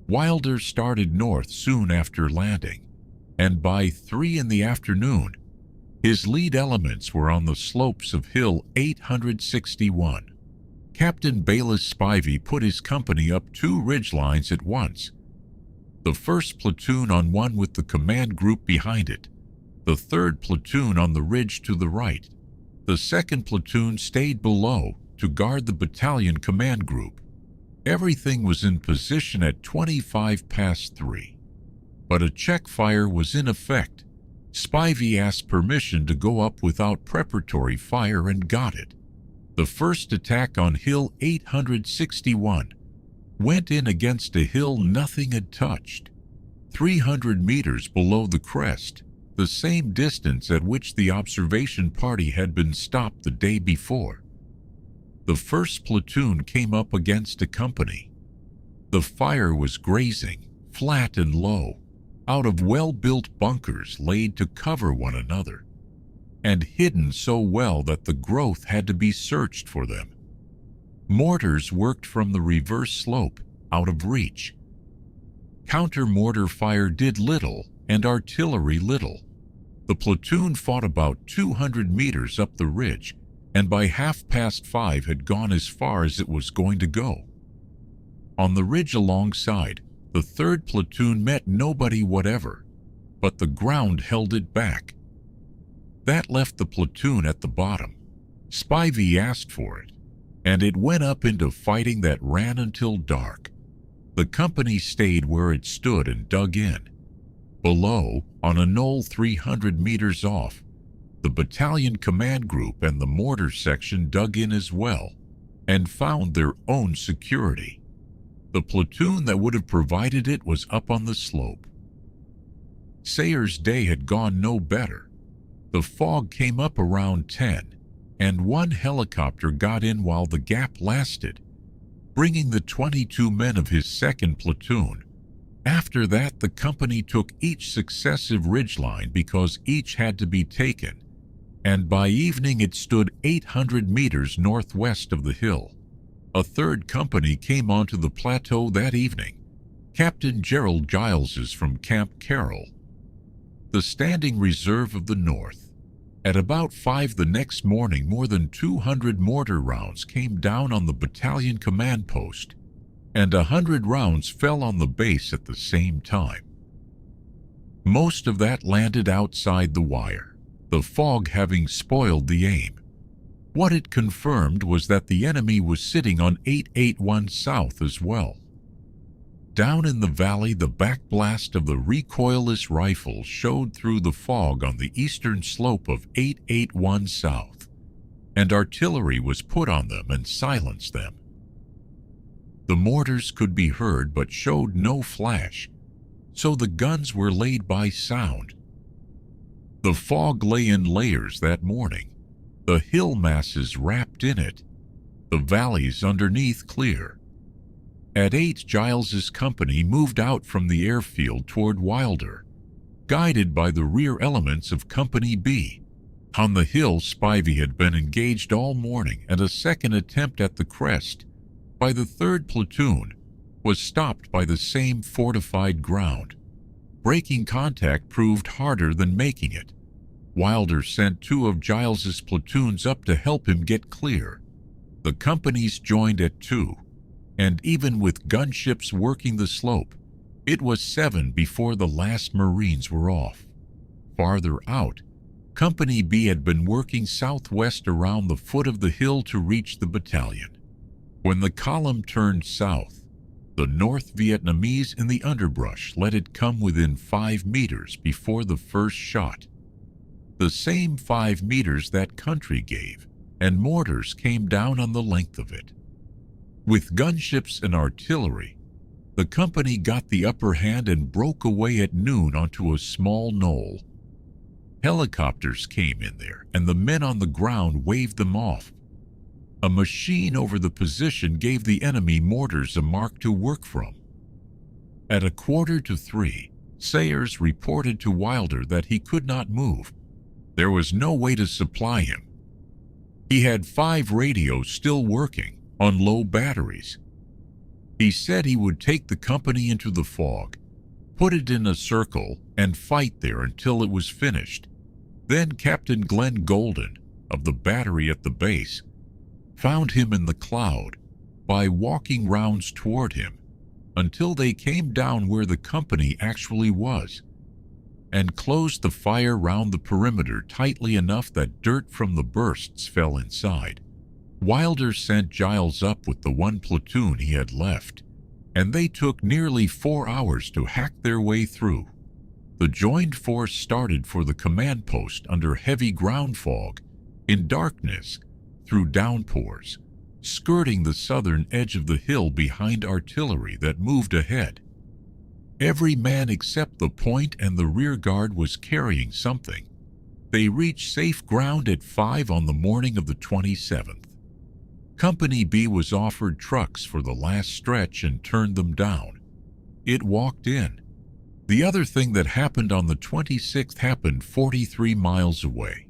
Wilder started north soon after landing, and by 3 in the afternoon, his lead elements were on the slopes of Hill 861. Captain Bayless Spivey put his company up 2 ridge lines at once. The 1st platoon on one with the command group behind it, the 3rd platoon on the ridge to the right. The 2nd platoon stayed below to guard the battalion command group. Everything was in position at 3:25, but a check fire was in effect, Spivey asked permission to go up without preparatory fire and got it. The first attack on Hill 861 went in against a hill nothing had touched, 300 meters below the crest, the same distance at which the observation party had been stopped the day before. The first platoon came up against a company. The fire was grazing, flat and low, out of well-built bunkers laid to cover one another, and hidden so well that the growth had to be searched for them. Mortars worked from the reverse slope, out of reach. Counter-mortar fire did little, and artillery little. The platoon fought about 200 meters up the ridge, and by 5:30 had gone as far as it was going to go. On the ridge alongside, the 3rd platoon met nobody whatever, but the ground held it back. That left the platoon at the bottom. Spivey asked for it, and it went up into fighting that ran until dark. The company stayed where it stood and dug in. Below, on a knoll 300 meters off, the battalion command group and the mortar section dug in as well, and found their own security. The platoon that would have provided it was up on the slope. Sayer's day had gone no better. The fog came up around 10, and one helicopter got in while the gap lasted, bringing the 22 men of his 2nd platoon. After that, the company took each successive ridgeline because each had to be taken, and by evening it stood 800 meters northwest of the hill. A 3rd company came onto the plateau that evening. Captain Gerald Giles's from Camp Carroll, the standing reserve of the North. At about 5 the next morning, more than 200 mortar rounds came down on the battalion command post, and 100 rounds fell on the base at the same time. Most of that landed outside the wire, the fog having spoiled the aim. What it confirmed was that the enemy was sitting on 881 South as well. Down in the valley, the backblast of the recoilless rifle showed through the fog on the eastern slope of 881 South, and artillery was put on them and silenced them. The mortars could be heard but showed no flash, so the guns were laid by sound. The fog lay in layers that morning, the hill masses wrapped in it, the valleys underneath clear. At 8, Giles's company moved out from the airfield toward Wilder, guided by the rear elements of Company B. On the hill, Spivey had been engaged all morning, and a second attempt at the crest by the 3rd platoon was stopped by the same fortified ground. Breaking contact proved harder than making it. Wilder sent 2 of Giles's platoons up to help him get clear. The companies joined at 2, and even with gunships working the slope, it was 7 before the last Marines were off. Farther out, Company B had been working southwest around the foot of the hill to reach the battalion. When the column turned south, the North Vietnamese in the underbrush let it come within 5 meters before the first shot. The same 5 meters that country gave, and mortars came down on the length of it. With gunships and artillery, the company got the upper hand and broke away at noon onto a small knoll. Helicopters came in there, and the men on the ground waved them off. A machine over the position gave the enemy mortars a mark to work from. At 2:45, Sayers reported to Wilder that he could not move. There was no way to supply him. He had 5 radios still working on low batteries. He said he would take the company into the fog, put it in a circle, and fight there until it was finished. Then Captain Glenn Golden, of the battery at the base, found him in the cloud by walking rounds toward him until they came down where the company actually was, and closed the fire round the perimeter tightly enough that dirt from the bursts fell inside. Wilder sent Giles up with the 1 platoon he had left, and they took nearly 4 hours to hack their way through. The joined force started for the command post under heavy ground fog, in darkness, through downpours, skirting the southern edge of the hill behind artillery that moved ahead. Every man except the point and the rear guard was carrying something. They reached safe ground at 5 on the morning of the 27th. Company B was offered trucks for the last stretch and turned them down. It walked in. The other thing that happened on the 26th happened 43 miles away.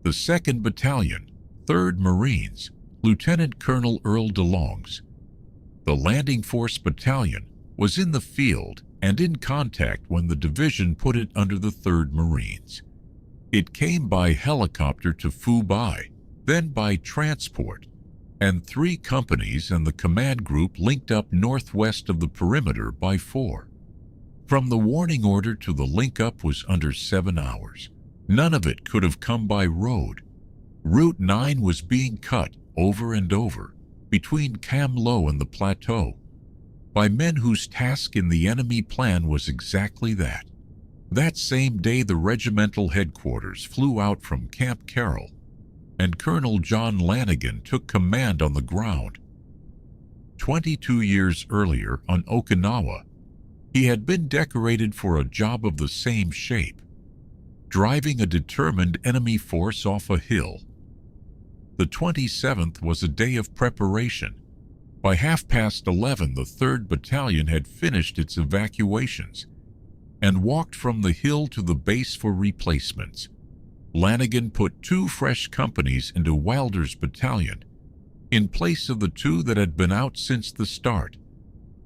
The 2nd Battalion, 3rd Marines, Lieutenant Colonel Earl DeLongs. The Landing Force Battalion was in the field and in contact when the division put it under the 3rd Marines. It came by helicopter to Phu Bai, then by transport, and 3 companies and the command group linked up northwest of the perimeter by 4. From the warning order to the link-up was under 7 hours. None of it could have come by road. Route 9 was being cut over and over between Cam Lo and the plateau by men whose task in the enemy plan was exactly that. That same day the regimental headquarters flew out from Camp Carroll, and Colonel John Lanigan took command on the ground. 22 years earlier, on Okinawa, he had been decorated for a job of the same shape, driving a determined enemy force off a hill. The 27th was a day of preparation. By 11:30, the 3rd Battalion had finished its evacuations and walked from the hill to the base for replacements. Lanigan put 2 fresh companies into Wilder's battalion, in place of the 2 that had been out since the start,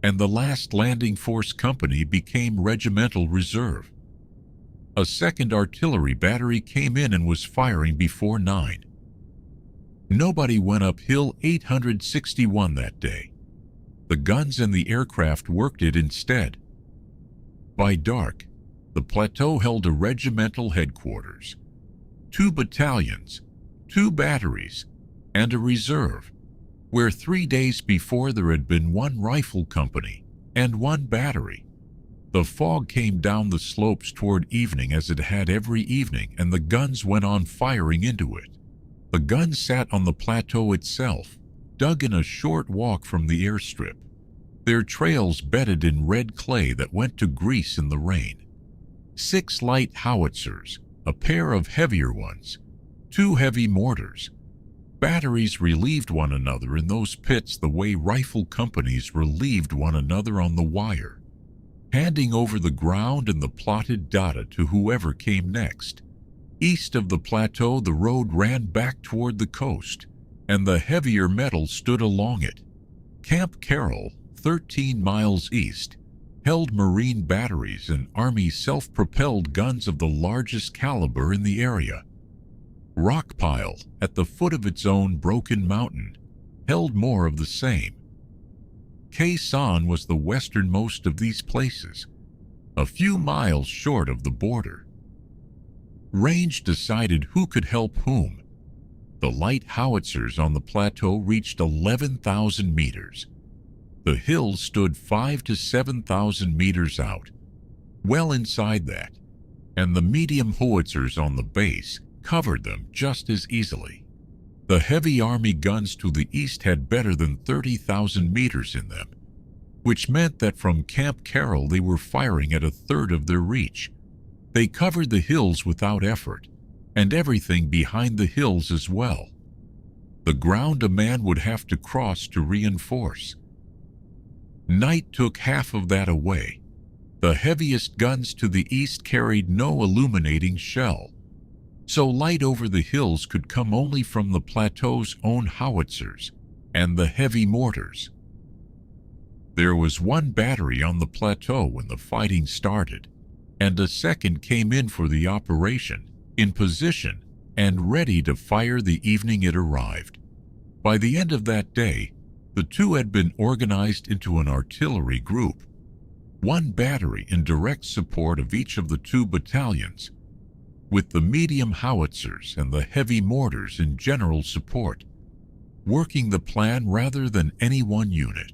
and the last landing force company became regimental reserve. A 2nd artillery battery came in and was firing before 9. Nobody went up Hill 861 that day. The guns and the aircraft worked it instead. By dark, the plateau held a regimental headquarters, 2 battalions, 2 batteries, and a reserve, where 3 days before there had been 1 rifle company and 1 battery. The fog came down the slopes toward evening as it had every evening, and the guns went on firing into it. The guns sat on the plateau itself, dug in a short walk from the airstrip, their trails bedded in red clay that went to grease in the rain. 6 light howitzers, a pair of heavier ones, 2 heavy mortars. Batteries relieved one another in those pits the way rifle companies relieved one another on the wire, handing over the ground and the plotted data to whoever came next. East of the plateau, the road ran back toward the coast, and the heavier metal stood along it. Camp Carroll, 13 miles east, held Marine batteries and Army self-propelled guns of the largest caliber in the area. Rockpile, at the foot of its own broken mountain, held more of the same. Khe Sanh was the westernmost of these places, a few miles short of the border. Range decided who could help whom. The light howitzers on the plateau reached 11,000 meters. The hills stood 5,000 to 7,000 meters out, well inside that, and the medium howitzers on the base covered them just as easily. The heavy army guns to the east had better than 30,000 meters in them, which meant that from Camp Carroll they were firing at a third of their reach. They covered the hills without effort, and everything behind the hills as well. The ground a man would have to cross to reinforce. Night took half of that away. The heaviest guns to the east carried no illuminating shell, so light over the hills could come only from the plateau's own howitzers and the heavy mortars. There was 1 battery on the plateau when the fighting started, and a 2nd came in for the operation, in position and ready to fire the evening it arrived. By the end of that day, the 2 had been organized into an artillery group, 1 battery in direct support of each of the 2 battalions, with the medium howitzers and the heavy mortars in general support, working the plan rather than any one unit.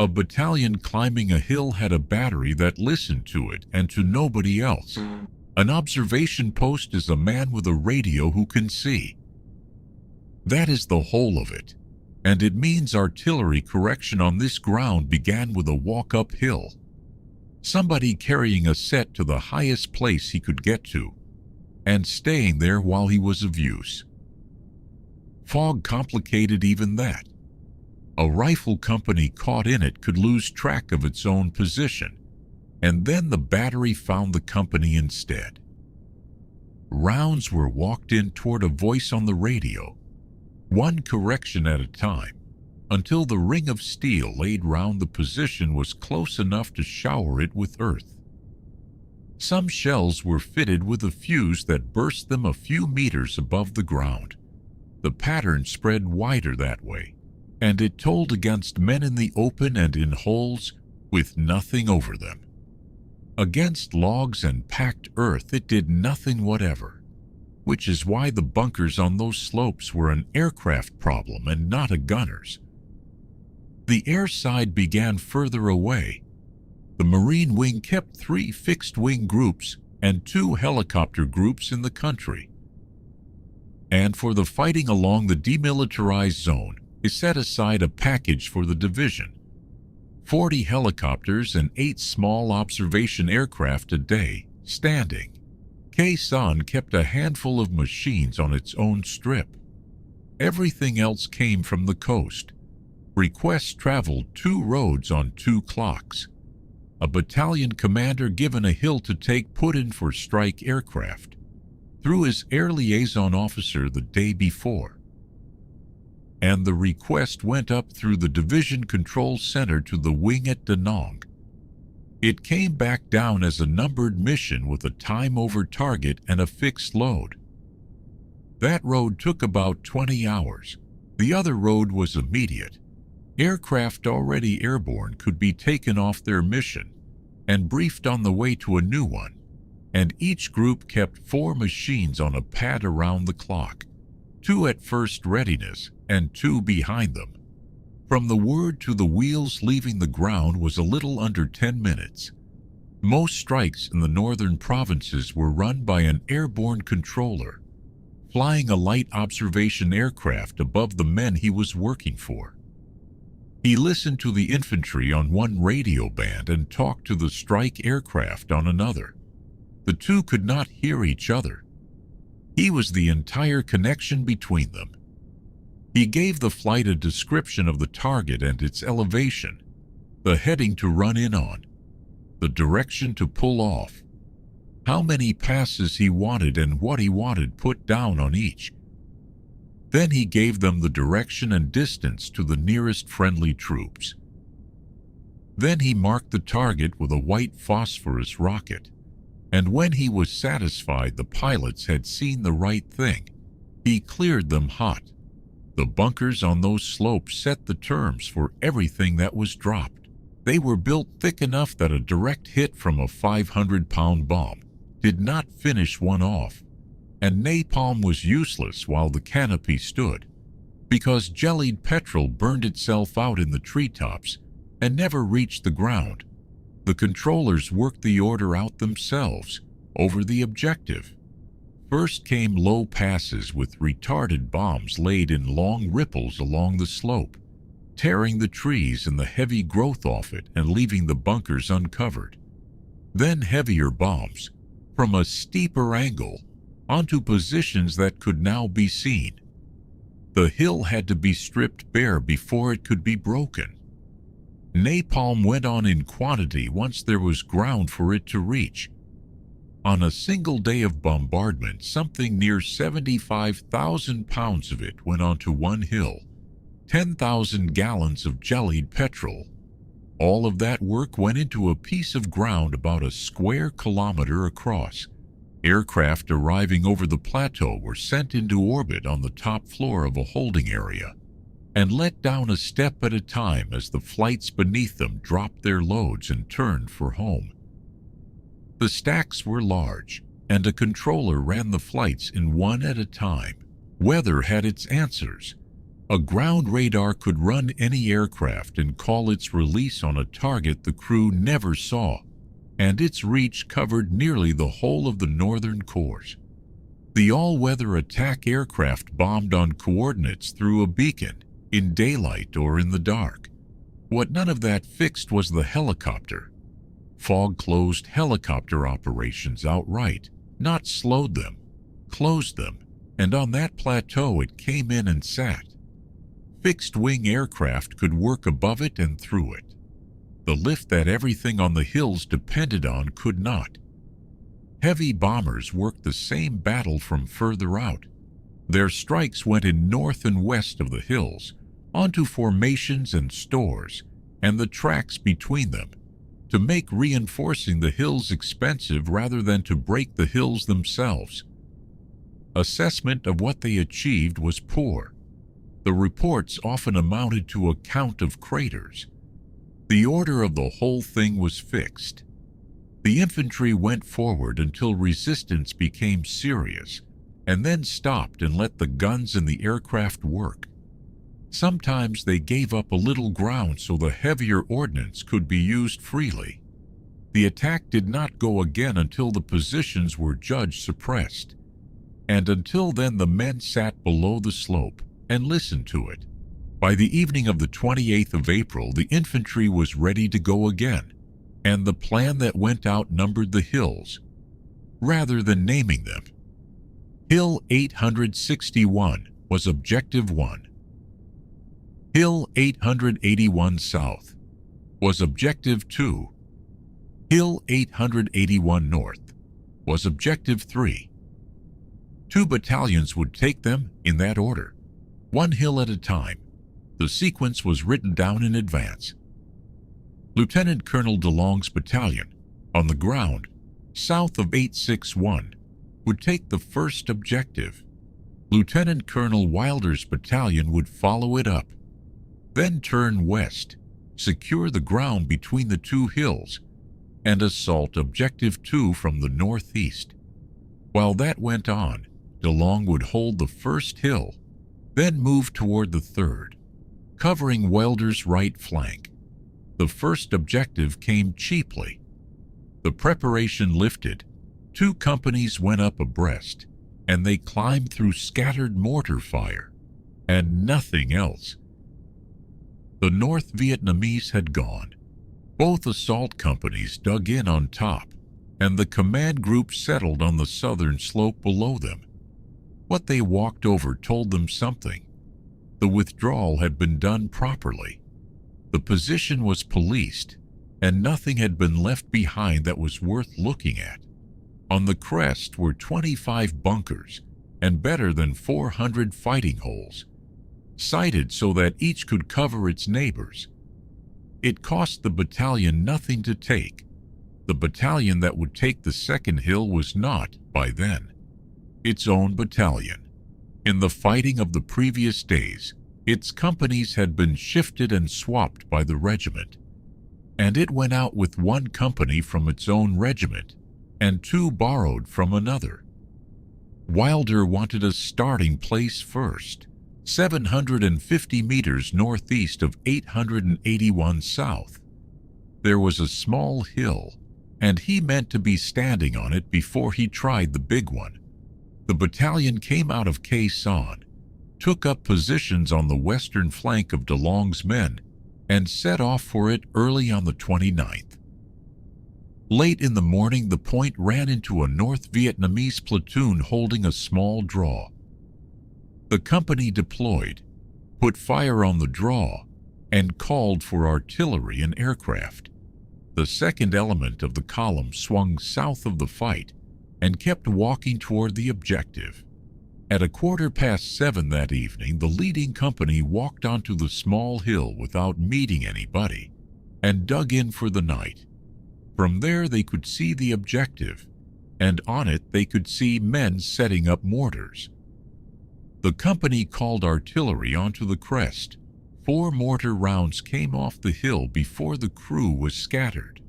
A battalion climbing a hill had a battery that listened to it and to nobody else. An observation post is a man with a radio who can see. That is the whole of it, and it means artillery correction on this ground began with a walk uphill. Somebody carrying a set to the highest place he could get to, and staying there while he was of use. Fog complicated even that. A rifle company caught in it could lose track of its own position, and then the battery found the company instead. Rounds were walked in toward a voice on the radio, one correction at a time, until the ring of steel laid round the position was close enough to shower it with earth. Some shells were fitted with a fuse that burst them a few meters above the ground. The pattern spread wider that way, and it told against men in the open and in holes with nothing over them. Against logs and packed earth it did nothing whatever, which is why the bunkers on those slopes were an aircraft problem and not a gunner's. The air side began further away. The Marine wing kept 3 fixed-wing groups and 2 helicopter groups in the country. And for the fighting along the demilitarized zone is set aside a package for the division. 40 helicopters and 8 small observation aircraft a day, standing. Khe Sanh kept a handful of machines on its own strip. Everything else came from the coast. Requests traveled 2 roads on 2 clocks. A battalion commander given a hill to take put in for strike aircraft, through his air liaison officer the day before. And the request went up through the division control center to the wing at Da Nang. It came back down as a numbered mission with a time over target and a fixed load. That road took about 20 hours. The other road was immediate. Aircraft already airborne could be taken off their mission and briefed on the way to a new one, and each group kept 4 machines on a pad around the clock, 2 at first readiness and 2 behind them. From the word to the wheels leaving the ground was a little under 10 minutes. Most strikes in the northern provinces were run by an airborne controller, flying a light observation aircraft above the men he was working for. He listened to the infantry on one radio band and talked to the strike aircraft on another. The 2 could not hear each other. He was the entire connection between them. He gave the flight a description of the target and its elevation, the heading to run in on, the direction to pull off, how many passes he wanted and what he wanted put down on each. Then he gave them the direction and distance to the nearest friendly troops. Then he marked the target with a white phosphorus rocket, and when he was satisfied the pilots had seen the right thing, he cleared them hot. The bunkers on those slopes set the terms for everything that was dropped. They were built thick enough that a direct hit from a 500-pound bomb did not finish one off, and napalm was useless while the canopy stood, because jellied petrol burned itself out in the treetops and never reached the ground. The controllers worked the order out themselves over the objective. First came low passes with retarded bombs laid in long ripples along the slope, tearing the trees and the heavy growth off it and leaving the bunkers uncovered. Then heavier bombs, from a steeper angle, onto positions that could now be seen. The hill had to be stripped bare before it could be broken. Napalm went on in quantity once there was ground for it to reach. On a single day of bombardment, something near 75,000 pounds of it went onto one hill, 10,000 gallons of jellied petrol. All of that work went into a piece of ground about a square kilometer across. Aircraft arriving over the plateau were sent into orbit on the top floor of a holding area and let down a step at a time as the flights beneath them dropped their loads and turned for home. The stacks were large, and a controller ran the flights in one at a time. Weather had its answers. A ground radar could run any aircraft and call its release on a target the crew never saw, and its reach covered nearly the whole of the northern cores. The all-weather attack aircraft bombed on coordinates through a beacon, in daylight or in the dark. What none of that fixed was the helicopter. Fog closed helicopter operations outright, not slowed them, closed them, and on that plateau it came in and sat. Fixed-wing aircraft could work above it and through it. The lift that everything on the hills depended on could not. Heavy bombers worked the same battle from further out. Their strikes went in north and west of the hills, onto formations and stores, and the tracks between them, to make reinforcing the hills expensive rather than to break the hills themselves. Assessment of what they achieved was poor. The reports often amounted to a count of craters. The order of the whole thing was fixed. The infantry went forward until resistance became serious, and then stopped and let the guns and the aircraft work. Sometimes they gave up a little ground so the heavier ordnance could be used freely. The attack did not go again until the positions were judged suppressed, and until then the men sat below the slope and listened to it. By the evening of the 28th of April, the infantry was ready to go again, and the plan that went out numbered the hills, rather than naming them. Hill 861 was Objective 1. Hill 881 South was Objective 2. Hill 881 North was Objective 3. 2 battalions would take them in that order, one hill at a time. The sequence was written down in advance. Lieutenant Colonel DeLong's battalion, on the ground, south of 861, would take the first objective. Lieutenant Colonel Wilder's battalion would follow it up, then turn west, secure the ground between the 2 hills, and assault Objective 2 from the northeast. While that went on, DeLong would hold the first hill, then move toward the third, covering Wilder's right flank. The first objective came cheaply. The preparation lifted. 2 companies went up abreast, and they climbed through scattered mortar fire, and nothing else. The North Vietnamese had gone. Both assault companies dug in on top, and the command group settled on the southern slope below them. What they walked over told them something. The withdrawal had been done properly. The position was policed, and nothing had been left behind that was worth looking at. On the crest were 25 bunkers, and better than 400 fighting holes, sited so that each could cover its neighbors. It cost the battalion nothing to take. The battalion that would take the second hill was not, by then, its own battalion. In the fighting of the previous days, its companies had been shifted and swapped by the regiment, and it went out with 1 company from its own regiment and 2 borrowed from another. Wilder wanted a starting place first, 750 meters northeast of 881 South. There was a small hill, and he meant to be standing on it before he tried the big one. The battalion came out of Khe Sanh, took up positions on the western flank of DeLong's men, and set off for it early on the 29th. Late in the morning, the point ran into a North Vietnamese platoon holding a small draw. The company deployed, put fire on the draw, and called for artillery and aircraft. The second element of the column swung south of the fight and kept walking toward the objective. At 7:15 that evening, the leading company walked onto the small hill without meeting anybody and dug in for the night. From there they could see the objective, and on it they could see men setting up mortars. The company called artillery onto the crest. 4 mortar rounds came off the hill before the crew was scattered.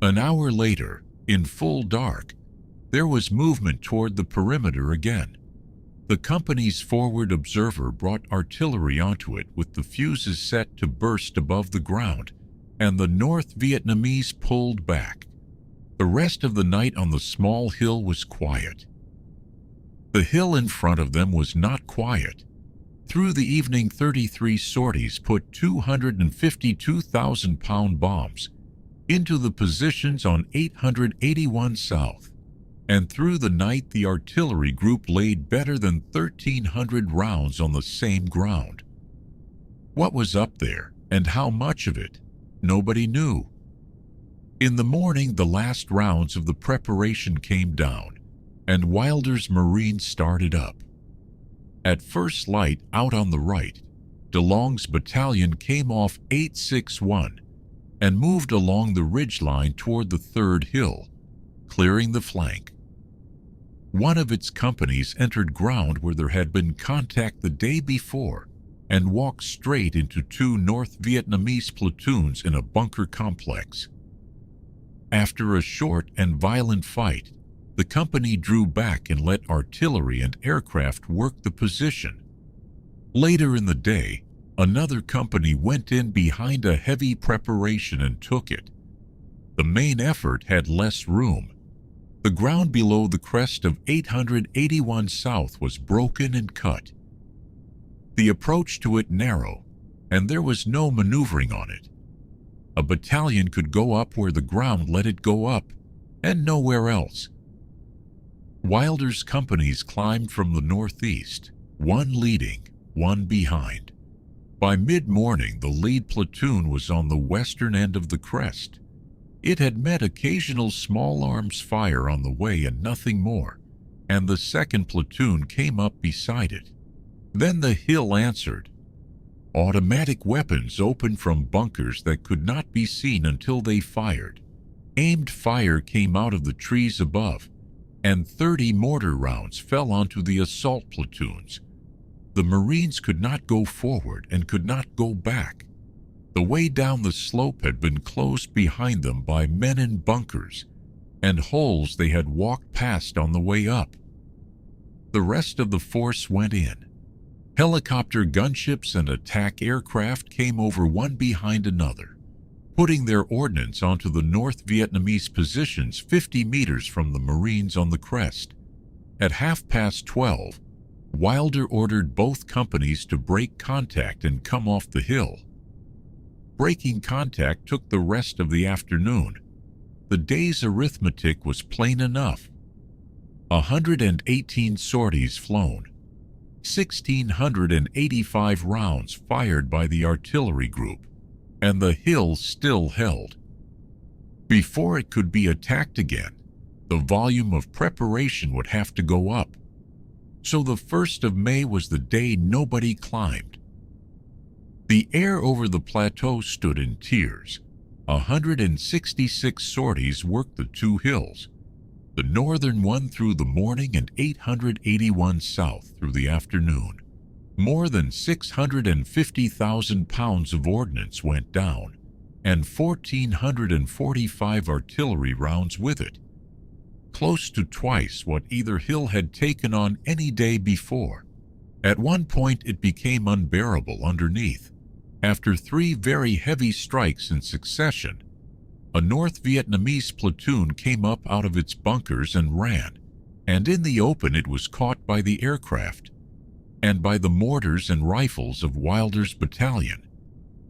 An hour later, in full dark, there was movement toward the perimeter again. The company's forward observer brought artillery onto it with the fuses set to burst above the ground, and the North Vietnamese pulled back. The rest of the night on the small hill was quiet. The hill in front of them was not quiet. Through the evening, 33 sorties put 252,000-pound bombs into the positions on 881 South, and through the night the artillery group laid better than 1,300 rounds on the same ground. What was up there, and how much of it, nobody knew. In the morning, the last rounds of the preparation came down, and Wilder's Marines started up. At first light, out on the right, DeLong's battalion came off 861 and moved along the ridgeline toward the third hill, clearing the flank. One of its companies entered ground where there had been contact the day before and walked straight into 2 North Vietnamese platoons in a bunker complex. After a short and violent fight, the company drew back and let artillery and aircraft work the position. Later in the day, another company went in behind a heavy preparation and took it. The main effort had less room. The ground below the crest of 881 South was broken and cut. The approach to it narrow, and there was no maneuvering on it. A battalion could go up where the ground let it go up, and nowhere else. Wilder's companies climbed from the northeast, one leading, one behind. By mid-morning, the lead platoon was on the western end of the crest. It had met occasional small arms fire on the way and nothing more, and the second platoon came up beside it. Then the hill answered. Automatic weapons opened from bunkers that could not be seen until they fired. Aimed fire came out of the trees above, and 30 mortar rounds fell onto the assault platoons. The Marines could not go forward and could not go back. The way down the slope had been closed behind them by men in bunkers and holes they had walked past on the way up. The rest of the force went in. Helicopter gunships and attack aircraft came over one behind another, putting their ordnance onto the North Vietnamese positions 50 meters from the Marines on the crest. At 12:30, Wilder ordered both companies to break contact and come off the hill. Breaking contact took the rest of the afternoon. The day's arithmetic was plain enough. 118 sorties flown, 1,685 rounds fired by the artillery group, and the hill still held. Before it could be attacked again, the volume of preparation would have to go up. So the 1st of May was the day nobody climbed. The air over the plateau stood in tears. 166 sorties worked the 2 hills, the northern one through the morning and 881 south through the afternoon. More than 650,000 pounds of ordnance went down, and 1,445 artillery rounds with it, close to twice what either hill had taken on any day before. At one point it became unbearable underneath. After 3 very heavy strikes in succession, a North Vietnamese platoon came up out of its bunkers and ran, and in the open it was caught by the aircraft and by the mortars and rifles of Wilder's battalion.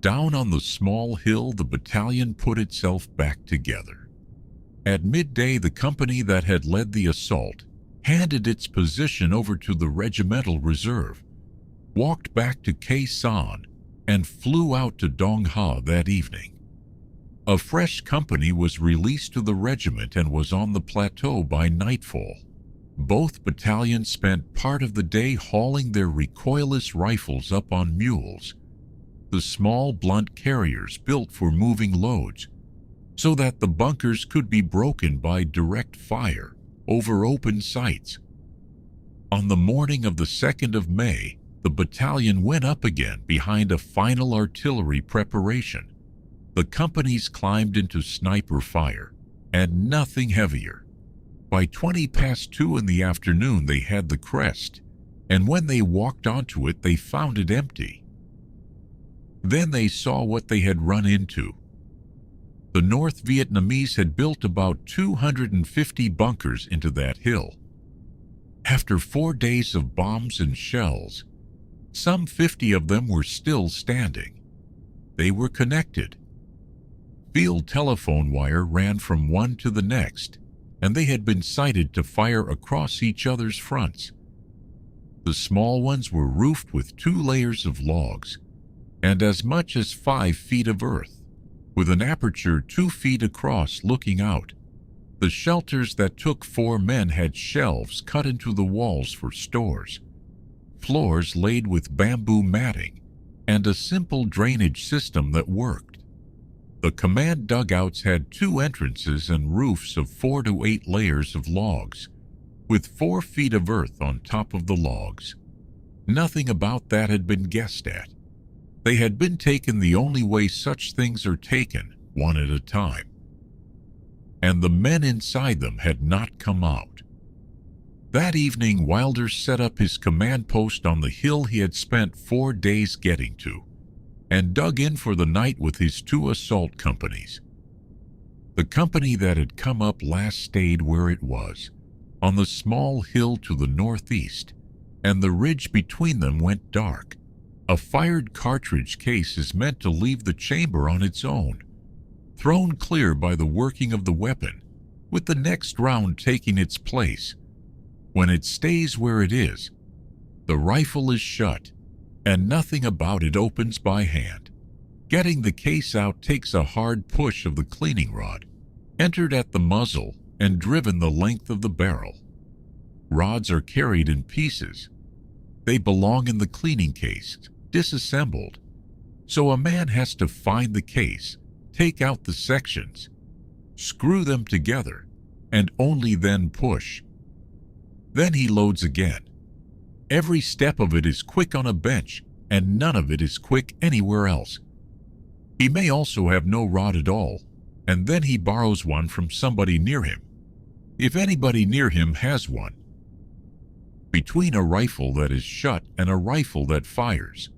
Down on the small hill, the battalion put itself back together. At midday, the company that had led the assault handed its position over to the regimental reserve, walked back to Khe Sanh, and flew out to Dong Ha that evening. A fresh company was released to the regiment and was on the plateau by nightfall. Both battalions spent part of the day hauling their recoilless rifles up on mules, the small blunt carriers built for moving loads, so that the bunkers could be broken by direct fire over open sights. On the morning of the 2nd of May, the battalion went up again behind a final artillery preparation. The companies climbed into sniper fire, and nothing heavier. By 2:20 in the afternoon, they had the crest, and when they walked onto it, they found it empty. Then they saw what they had run into. The North Vietnamese had built about 250 bunkers into that hill. After 4 days of bombs and shells, some 50 of them were still standing. They were connected. Field telephone wire ran from one to the next, and they had been sighted to fire across each other's fronts. The small ones were roofed with 2 layers of logs and as much as 5 feet of earth, with an aperture 2 feet across looking out. The shelters that took 4 men had shelves cut into the walls for stores, floors laid with bamboo matting, and a simple drainage system that worked. The command dugouts had 2 entrances and roofs of 4 to 8 layers of logs, with 4 feet of earth on top of the logs. Nothing about that had been guessed at. They had been taken the only way such things are taken, one at a time. And the men inside them had not come out. That evening, Wilder set up his command post on the hill he had spent 4 days getting to, and dug in for the night with his 2 assault companies. The company that had come up last stayed where it was, on the small hill to the northeast, and the ridge between them went dark. A fired cartridge case is meant to leave the chamber on its own, thrown clear by the working of the weapon, with the next round taking its place. When it stays where it is, the rifle is shut, and nothing about it opens by hand. Getting the case out takes a hard push of the cleaning rod, entered at the muzzle and driven the length of the barrel. Rods are carried in pieces. They belong in the cleaning case, disassembled. So a man has to find the case, take out the sections, screw them together, and only then push. Then he loads again. Every step of it is quick on a bench, and none of it is quick anywhere else. He may also have no rod at all, and then he borrows one from somebody near him, if anybody near him has one. Between a rifle that is shut and a rifle that fires,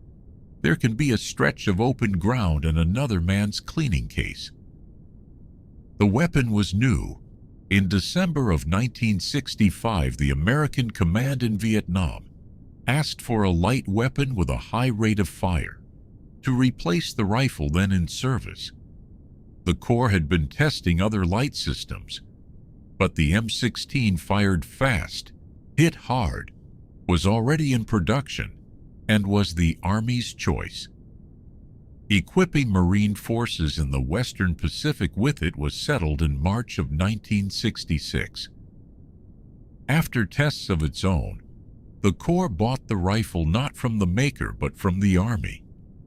there can be a stretch of open ground and another man's cleaning case. The weapon was new. In December of 1965, the American command in Vietnam asked for a light weapon with a high rate of fire to replace the rifle then in service. The Corps had been testing other light systems, but the M16 fired fast, hit hard, was already in production, and was the Army's choice. Equipping Marine forces in the Western Pacific with it was settled in March of 1966. After tests of its own, the Corps bought the rifle not from the maker but from the Army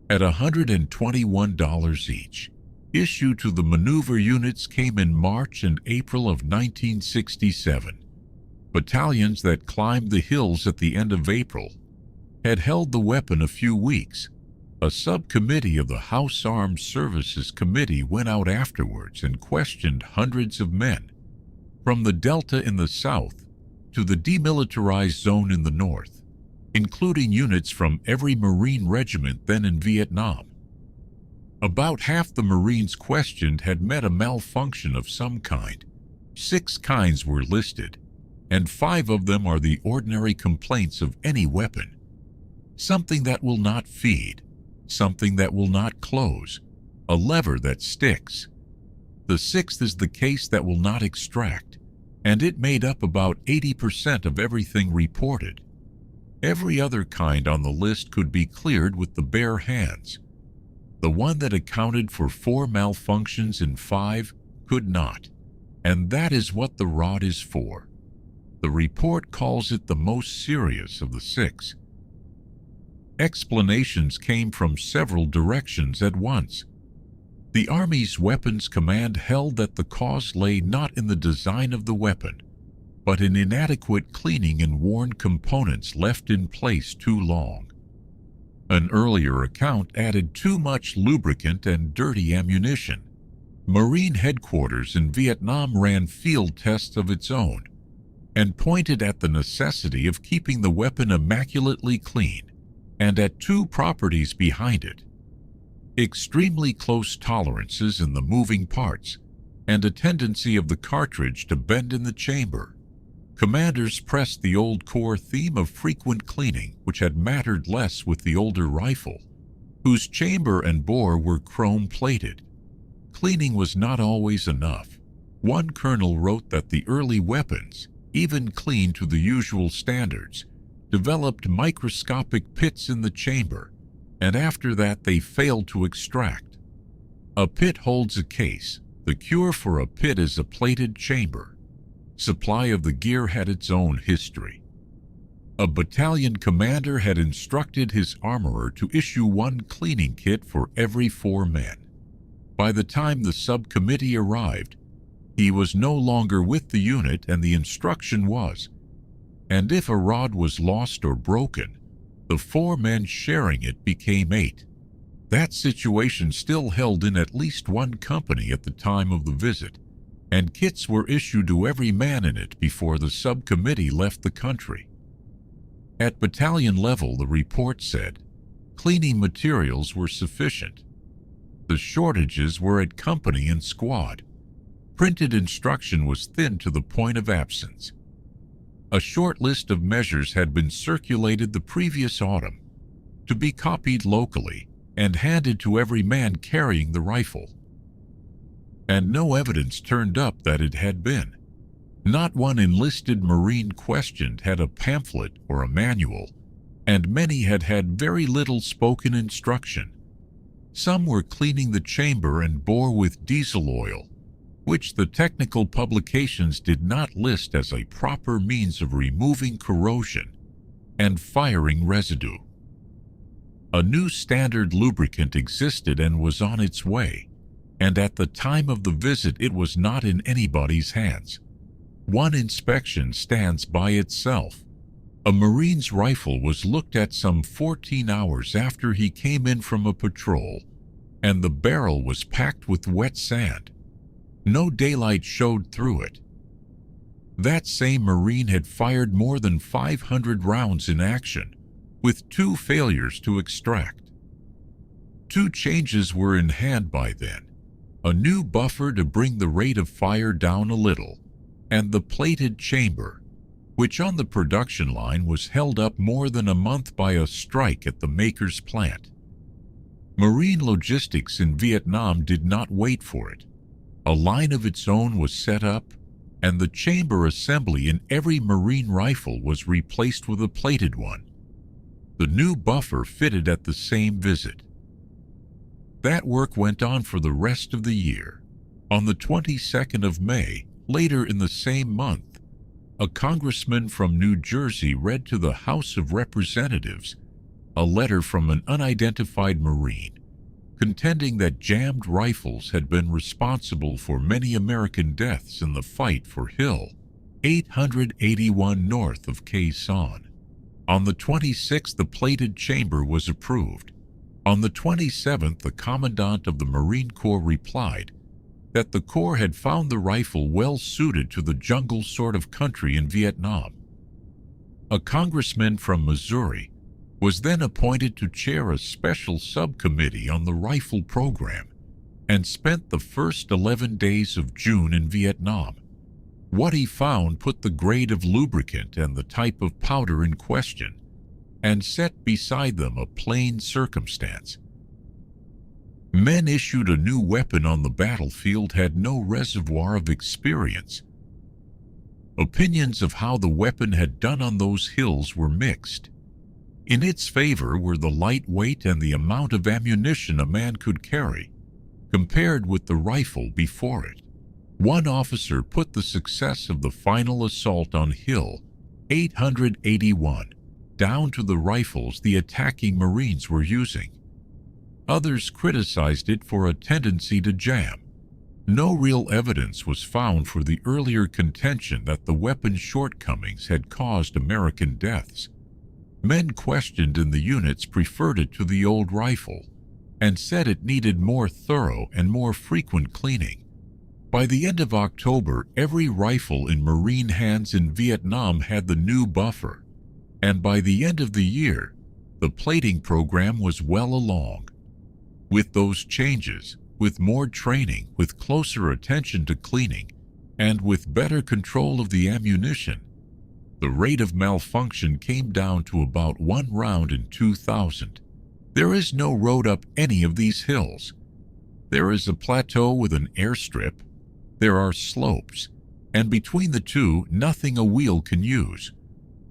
at $121 each. Issue to the maneuver units came in March and April of 1967. Battalions that climbed the hills at the end of April had held the weapon a few weeks. A subcommittee of the House Armed Services Committee went out afterwards and questioned hundreds of men, from the Delta in the south to the demilitarized zone in the north, including units from every Marine regiment then in Vietnam. About half the Marines questioned had met a malfunction of some kind. 6 kinds were listed, and 5 of them are the ordinary complaints of any weapon. Something that will not feed, something that will not close, a lever that sticks. The 6th is the case that will not extract, and it made up about 80% of everything reported. Every other kind on the list could be cleared with the bare hands. The one that accounted for 4 malfunctions in 5 could not, and that is what the rod is for. The report calls it the most serious of the 6. Explanations came from several directions at once. The Army's Weapons Command held that the cause lay not in the design of the weapon, but in inadequate cleaning and worn components left in place too long. An earlier account added too much lubricant and dirty ammunition. Marine headquarters in Vietnam ran field tests of its own, and pointed at the necessity of keeping the weapon immaculately clean, and at two properties behind it: extremely close tolerances in the moving parts, and a tendency of the cartridge to bend in the chamber. Commanders pressed the old core theme of frequent cleaning, which had mattered less with the older rifle, whose chamber and bore were chrome-plated. Cleaning was not always enough. One colonel wrote that the early weapons, even cleaned to the usual standards, developed microscopic pits in the chamber, and after that they failed to extract. A pit holds a case. The cure for a pit is a plated chamber. Supply of the gear had its own history. A battalion commander had instructed his armorer to issue one cleaning kit for every 4 men. By the time the subcommittee arrived, he was no longer with the unit, and the instruction was, and if a rod was lost or broken, the 4 men sharing it became 8. That situation still held in at least one company at the time of the visit, and kits were issued to every man in it before the subcommittee left the country. At battalion level, the report said, cleaning materials were sufficient. The shortages were at company and squad. Printed instruction was thin to the point of absence. A short list of measures had been circulated the previous autumn, to be copied locally and handed to every man carrying the rifle. And no evidence turned up that it had been. Not one enlisted Marine questioned had a pamphlet or a manual, and many had had very little spoken instruction. Some were cleaning the chamber and bore with diesel oil, which the technical publications did not list as a proper means of removing corrosion and firing residue. A new standard lubricant existed and was on its way, and at the time of the visit it was not in anybody's hands. One inspection stands by itself. A Marine's rifle was looked at some 14 hours after he came in from a patrol, and the barrel was packed with wet sand. No daylight showed through it. That same Marine had fired more than 500 rounds in action, with 2 failures to extract. 2 changes were in hand by then: a new buffer to bring the rate of fire down a little, and the plated chamber, which on the production line was held up more than a month by a strike at the maker's plant. Marine logistics in Vietnam did not wait for it. A line of its own was set up, and the chamber assembly in every Marine rifle was replaced with a plated one. The new buffer fitted at the same visit. That work went on for the rest of the year. On the 22nd of May, later in the same month, a congressman from New Jersey read to the House of Representatives a letter from an unidentified Marine contending that jammed rifles had been responsible for many American deaths in the fight for Hill 881 north of Khe Sanh. On the 26th, the plated chamber was approved. On the 27th, the commandant of the Marine Corps replied that the Corps had found the rifle well suited to the jungle sort of country in Vietnam. A congressman from Missouri was then appointed to chair a special subcommittee on the rifle program and spent the first 11 days of June in Vietnam. What he found put the grade of lubricant and the type of powder in question, and set beside them a plain circumstance. Men issued a new weapon on the battlefield had no reservoir of experience. Opinions of how the weapon had done on those hills were mixed. In its favor were the light weight and the amount of ammunition a man could carry, compared with the rifle before it. One officer put the success of the final assault on Hill 881 down to the rifles the attacking Marines were using. Others criticized it for a tendency to jam. No real evidence was found for the earlier contention that the weapon's shortcomings had caused American deaths. Men questioned in the units preferred it to the old rifle, and said it needed more thorough and more frequent cleaning. By the end of October, every rifle in Marine hands in Vietnam had the new buffer, and by the end of the year, the plating program was well along. With those changes, with more training, with closer attention to cleaning, and with better control of the ammunition, the rate of malfunction came down to about 1 round in 2,000. There is no road up any of these hills. There is a plateau with an airstrip. There are slopes, and between the two, nothing a wheel can use.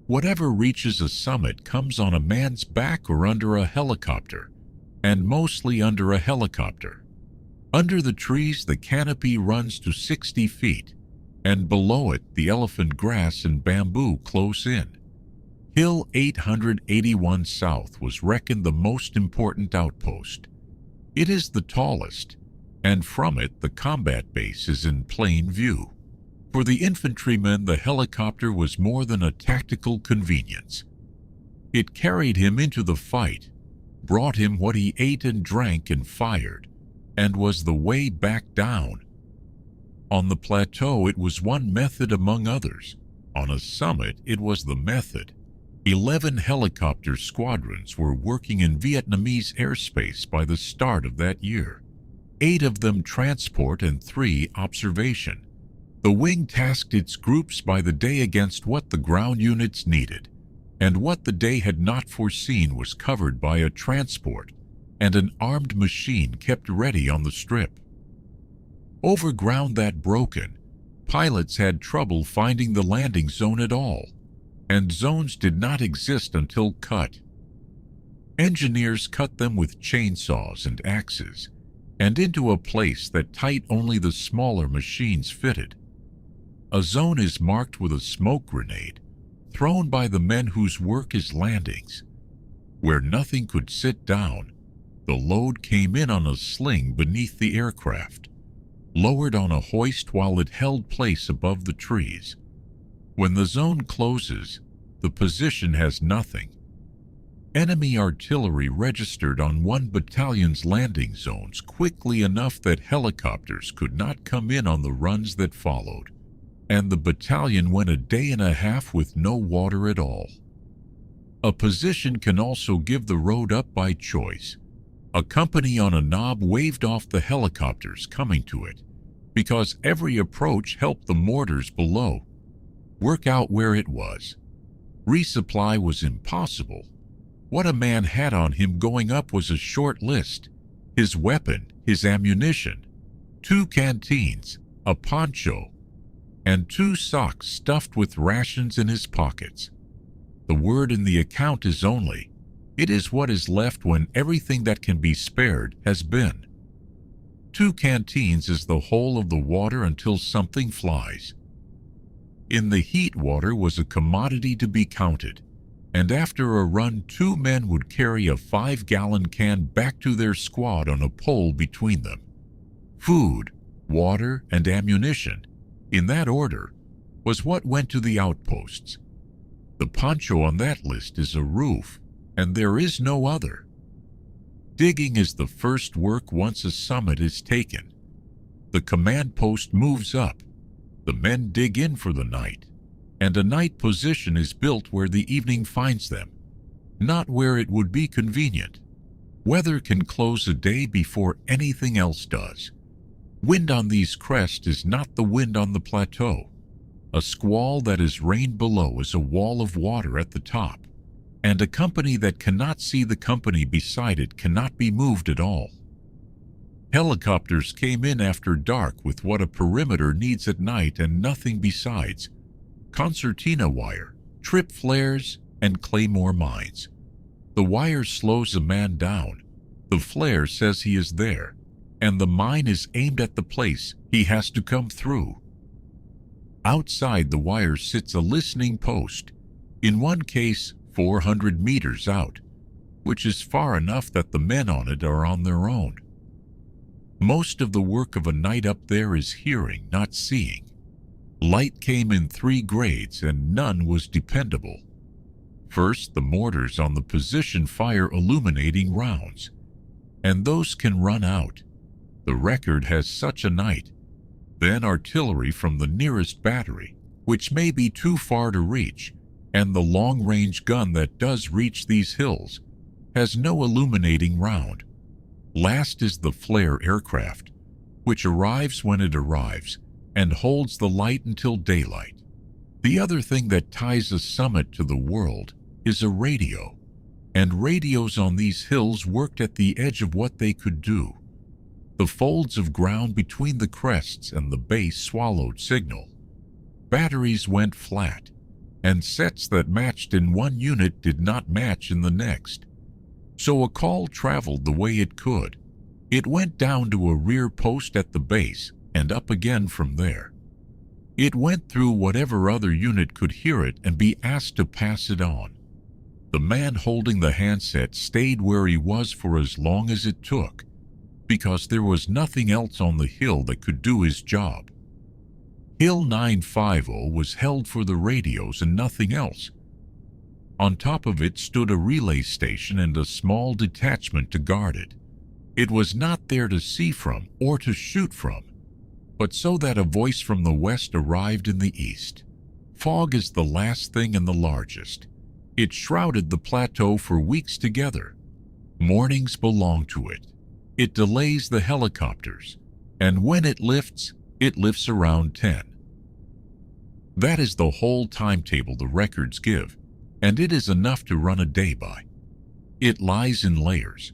Whatever reaches a summit comes on a man's back or under a helicopter, and mostly under a helicopter. Under the trees, the canopy runs to 60 feet, and below it, the elephant grass and bamboo close in. Hill 881 South was reckoned the most important outpost. It is the tallest, and from it the combat base is in plain view. For the infantrymen, the helicopter was more than a tactical convenience. It carried him into the fight, brought him what he ate and drank and fired, and was the way back down. On the plateau, it was one method among others. On a summit, it was the method. 11 helicopter squadrons were working in Vietnamese airspace by the start of that year. 8 of them transport and 3 observation. The wing tasked its groups by the day against what the ground units needed, and what the day had not foreseen was covered by a transport and an armed machine kept ready on the strip. Over ground that broken, pilots had trouble finding the landing zone at all, and zones did not exist until cut. Engineers cut them with chainsaws and axes, and into a place that tight only the smaller machines fitted. A zone is marked with a smoke grenade, thrown by the men whose work is landings. Where nothing could sit down, the load came in on a sling beneath the aircraft, lowered on a hoist while it held place above the trees. When the zone closes, the position has nothing. Enemy artillery registered on one battalion's landing zones quickly enough that helicopters could not come in on the runs that followed, and the battalion went a day and a half with no water at all. A position can also give the road up by choice. A company on a knob waved off the helicopters coming to it, because every approach helped the mortars below work out where it was. Resupply was impossible. What a man had on him going up was a short list: his weapon, his ammunition, 2 canteens, a poncho, and 2 socks stuffed with rations in his pockets. The word in the account is only, it is what is left when everything that can be spared has been. 2 canteens is the whole of the water until something flies. In the heat, water was a commodity to be counted, and after a run 2 men would carry a 5-gallon can back to their squad on a pole between them. Food, water, and ammunition, in that order, was what went to the outposts. The poncho on that list is a roof, and there is no other. Digging is the first work once a summit is taken. The command post moves up. The men dig in for the night, and a night position is built where the evening finds them, not where it would be convenient. Weather can close a day before anything else does. Wind on these crests is not the wind on the plateau. A squall that is rain below is a wall of water at the top, and a company that cannot see the company beside it cannot be moved at all. Helicopters came in after dark with what a perimeter needs at night and nothing besides: concertina wire, trip flares, and claymore mines. The wire slows a man down. The flare says he is there, and the mine is aimed at the place he has to come through. Outside the wire sits a listening post, in one case 400 meters out, which is far enough that the men on it are on their own. Most of the work of a night up there is hearing, not seeing. Light came in 3 grades, and none was dependable. First, the mortars on the position fire illuminating rounds, and those can run out. The record has such a night. then artillery from the nearest battery, which may be too far to reach, and the long-range gun that does reach these hills has no illuminating round. Last is the flare aircraft, which arrives when it arrives and holds the light until daylight. The other thing that ties a summit to the world is a radio, and radios on these hills worked at the edge of what they could do. The folds of ground between the crests and the base swallowed signal. Batteries went flat, and sets that matched in one unit did not match in the next. So a call traveled the way it could. It went down to a rear post at the base and up again from there. It went through whatever other unit could hear it and be asked to pass it on. The man holding the handset stayed where he was for as long as it took, because there was nothing else on the hill that could do his job. Hill 950 was held for the radios and nothing else. On top of it stood a relay station and a small detachment to guard it. It was not there to see from or to shoot from, but so that a voice from the west arrived in the east. Fog is the last thing and the largest. It shrouded the plateau for weeks together. Mornings belong to it. It delays the helicopters, and when it lifts around 10. That is the whole timetable the records give, and it is enough to run a day by. It lies in layers.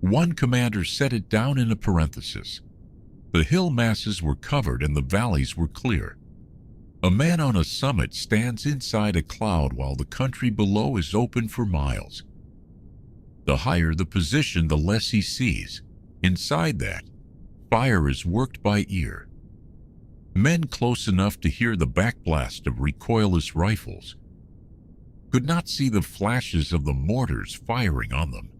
One commander set it down in a parenthesis. The hill masses were covered and the valleys were clear. A man on a summit stands inside a cloud while the country below is open for miles. The higher the position, the less he sees. Inside that, fire is worked by ear. Men close enough to hear the backblast of recoilless rifles could not see the flashes of the mortars firing on them.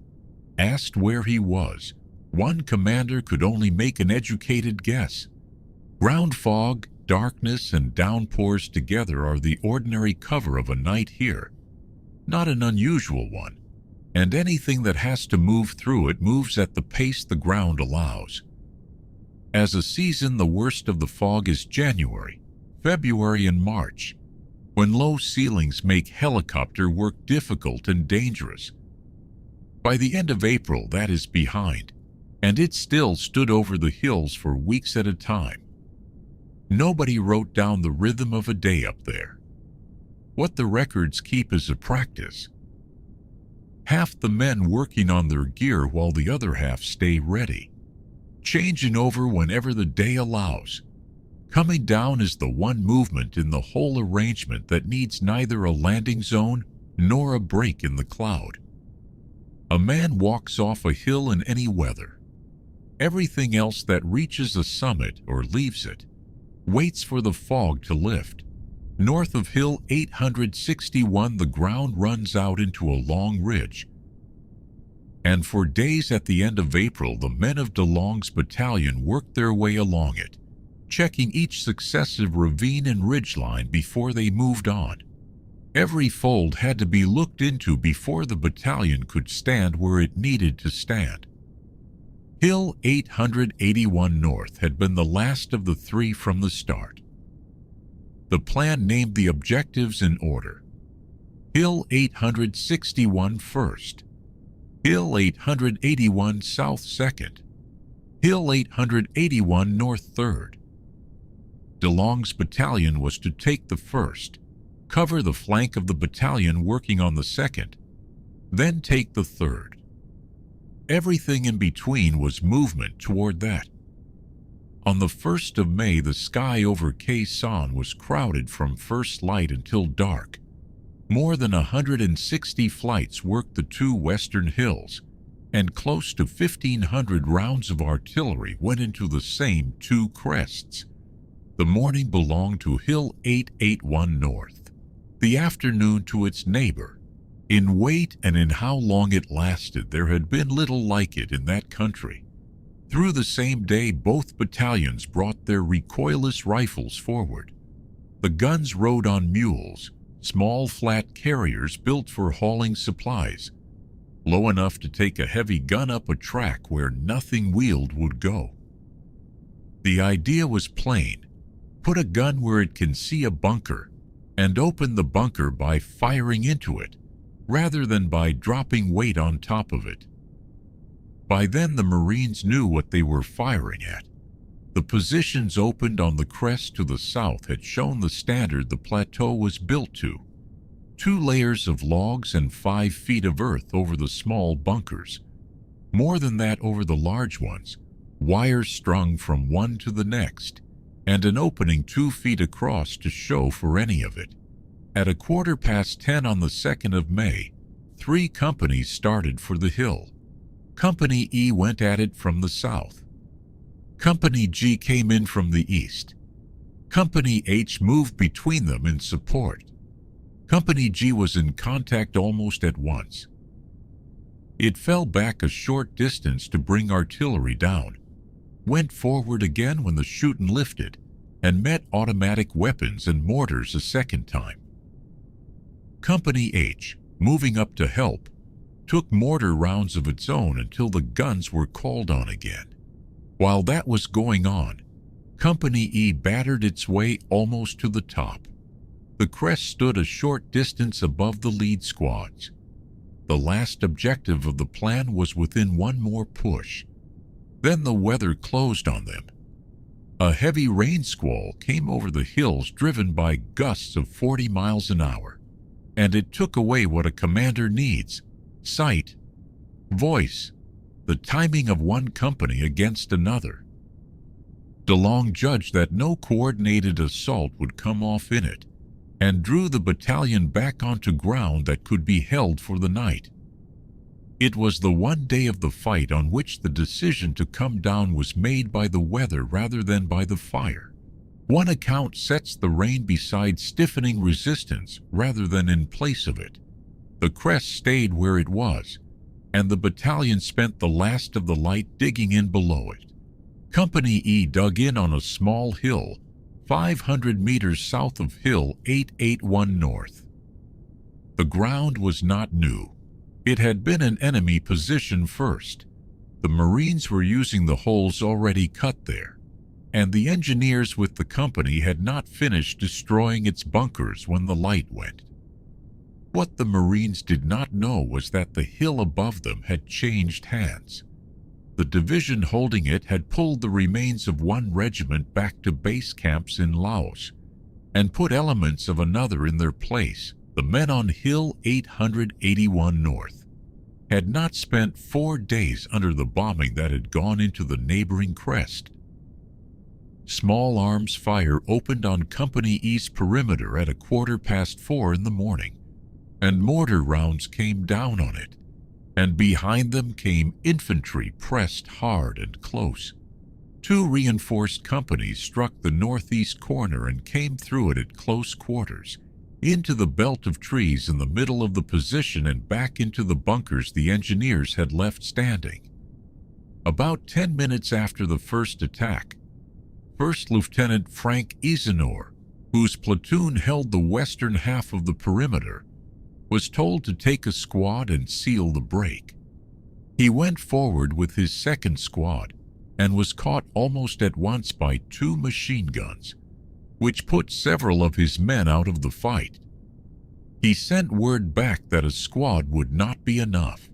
Asked where he was, one commander could only make an educated guess. Ground fog, darkness, and downpours together are the ordinary cover of a night here, not an unusual one, and anything that has to move through it moves at the pace the ground allows. As a season, the worst of the fog is January, February, and March, when low ceilings make helicopter work difficult and dangerous. By the end of April, that is behind, and it still stood over the hills for weeks at a time. Nobody wrote down the rhythm of a day up there. What the records keep is a practice. Half the men working on their gear while the other half stay ready, changing over whenever the day allows. Coming down is the one movement in the whole arrangement that needs neither a landing zone nor a break in the cloud. A man walks off a hill in any weather. Everything else that reaches a summit or leaves it waits for the fog to lift. North of Hill 861, the ground runs out into a long ridge, and for days at the end of April, the men of DeLong's battalion worked their way along it, checking each successive ravine and ridgeline before they moved on. Every fold had to be looked into before the battalion could stand where it needed to stand. Hill 881 North had been the last of the three from the start. The plan named the objectives in order. Hill 861 first, Hill 881 South second, Hill 881 North third. DeLong's battalion was to take the first, cover the flank of the battalion working on the second, then take the third. Everything in between was movement toward that. On the 1st of May, the sky over Khe Sanh was crowded from first light until dark. More than 160 flights worked the two western hills, and close to 1,500 rounds of artillery went into the same two crests. The morning belonged to Hill 881 North, the afternoon to its neighbor. In weight and in how long it lasted, there had been little like it in that country. Through the same day, both battalions brought their recoilless rifles forward. The guns rode on mules, small flat carriers built for hauling supplies, low enough to take a heavy gun up a track where nothing wheeled would go. The idea was plain. Put a gun where it can see a bunker and open the bunker by firing into it, rather than by dropping weight on top of it. By then the Marines knew what they were firing at. The positions opened on the crest to the south had shown the standard the plateau was built to. 2 layers of logs and 5 feet of earth over the small bunkers. More than that over the large ones, wires strung from one to the next, and an opening 2 feet across to show for any of it. At 10:15 on the 2nd of May, 3 companies started for the hill. Company E went at it from the south. Company G came in from the east. Company H moved between them in support. Company G was in contact almost at once. It fell back a short distance to bring artillery down, went forward again when the shooting lifted, and met automatic weapons and mortars a second time. Company H, moving up to help, took mortar rounds of its own until the guns were called on again. While that was going on, Company E battered its way almost to the top. The crest stood a short distance above the lead squads. The last objective of the plan was within one more push. Then the weather closed on them. A heavy rain squall came over the hills driven by gusts of 40 miles an hour, and it took away what a commander needs: sight, voice, the timing of one company against another. DeLong judged that no coordinated assault would come off in it, and drew the battalion back onto ground that could be held for the night. It was the one day of the fight on which the decision to come down was made by the weather rather than by the fire. One account sets the rain beside stiffening resistance rather than in place of it. The crest stayed where it was, and the battalion spent the last of the light digging in below it. Company E dug in on a small hill, 500 meters south of Hill 881 North. The ground was not new. It had been an enemy position first. The Marines were using the holes already cut there, and the engineers with the company had not finished destroying its bunkers when the light went. What the Marines did not know was that the hill above them had changed hands. The division holding it had pulled the remains of one regiment back to base camps in Laos and put elements of another in their place. The men on Hill 881 North had not spent 4 days under the bombing that had gone into the neighboring crest. Small arms fire opened on Company E's perimeter at 4:15 in the morning, and mortar rounds came down on it, and behind them came infantry pressed hard and close. 2 reinforced companies struck the northeast corner and came through it at close quarters, into the belt of trees in the middle of the position and back into the bunkers the engineers had left standing. About 10 minutes after the first attack, First Lieutenant Frank Eisenhower, whose platoon held the western half of the perimeter, was told to take a squad and seal the break. He went forward with his second squad and was caught almost at once by 2 machine guns, which put several of his men out of the fight. He sent word back that a squad would not be enough.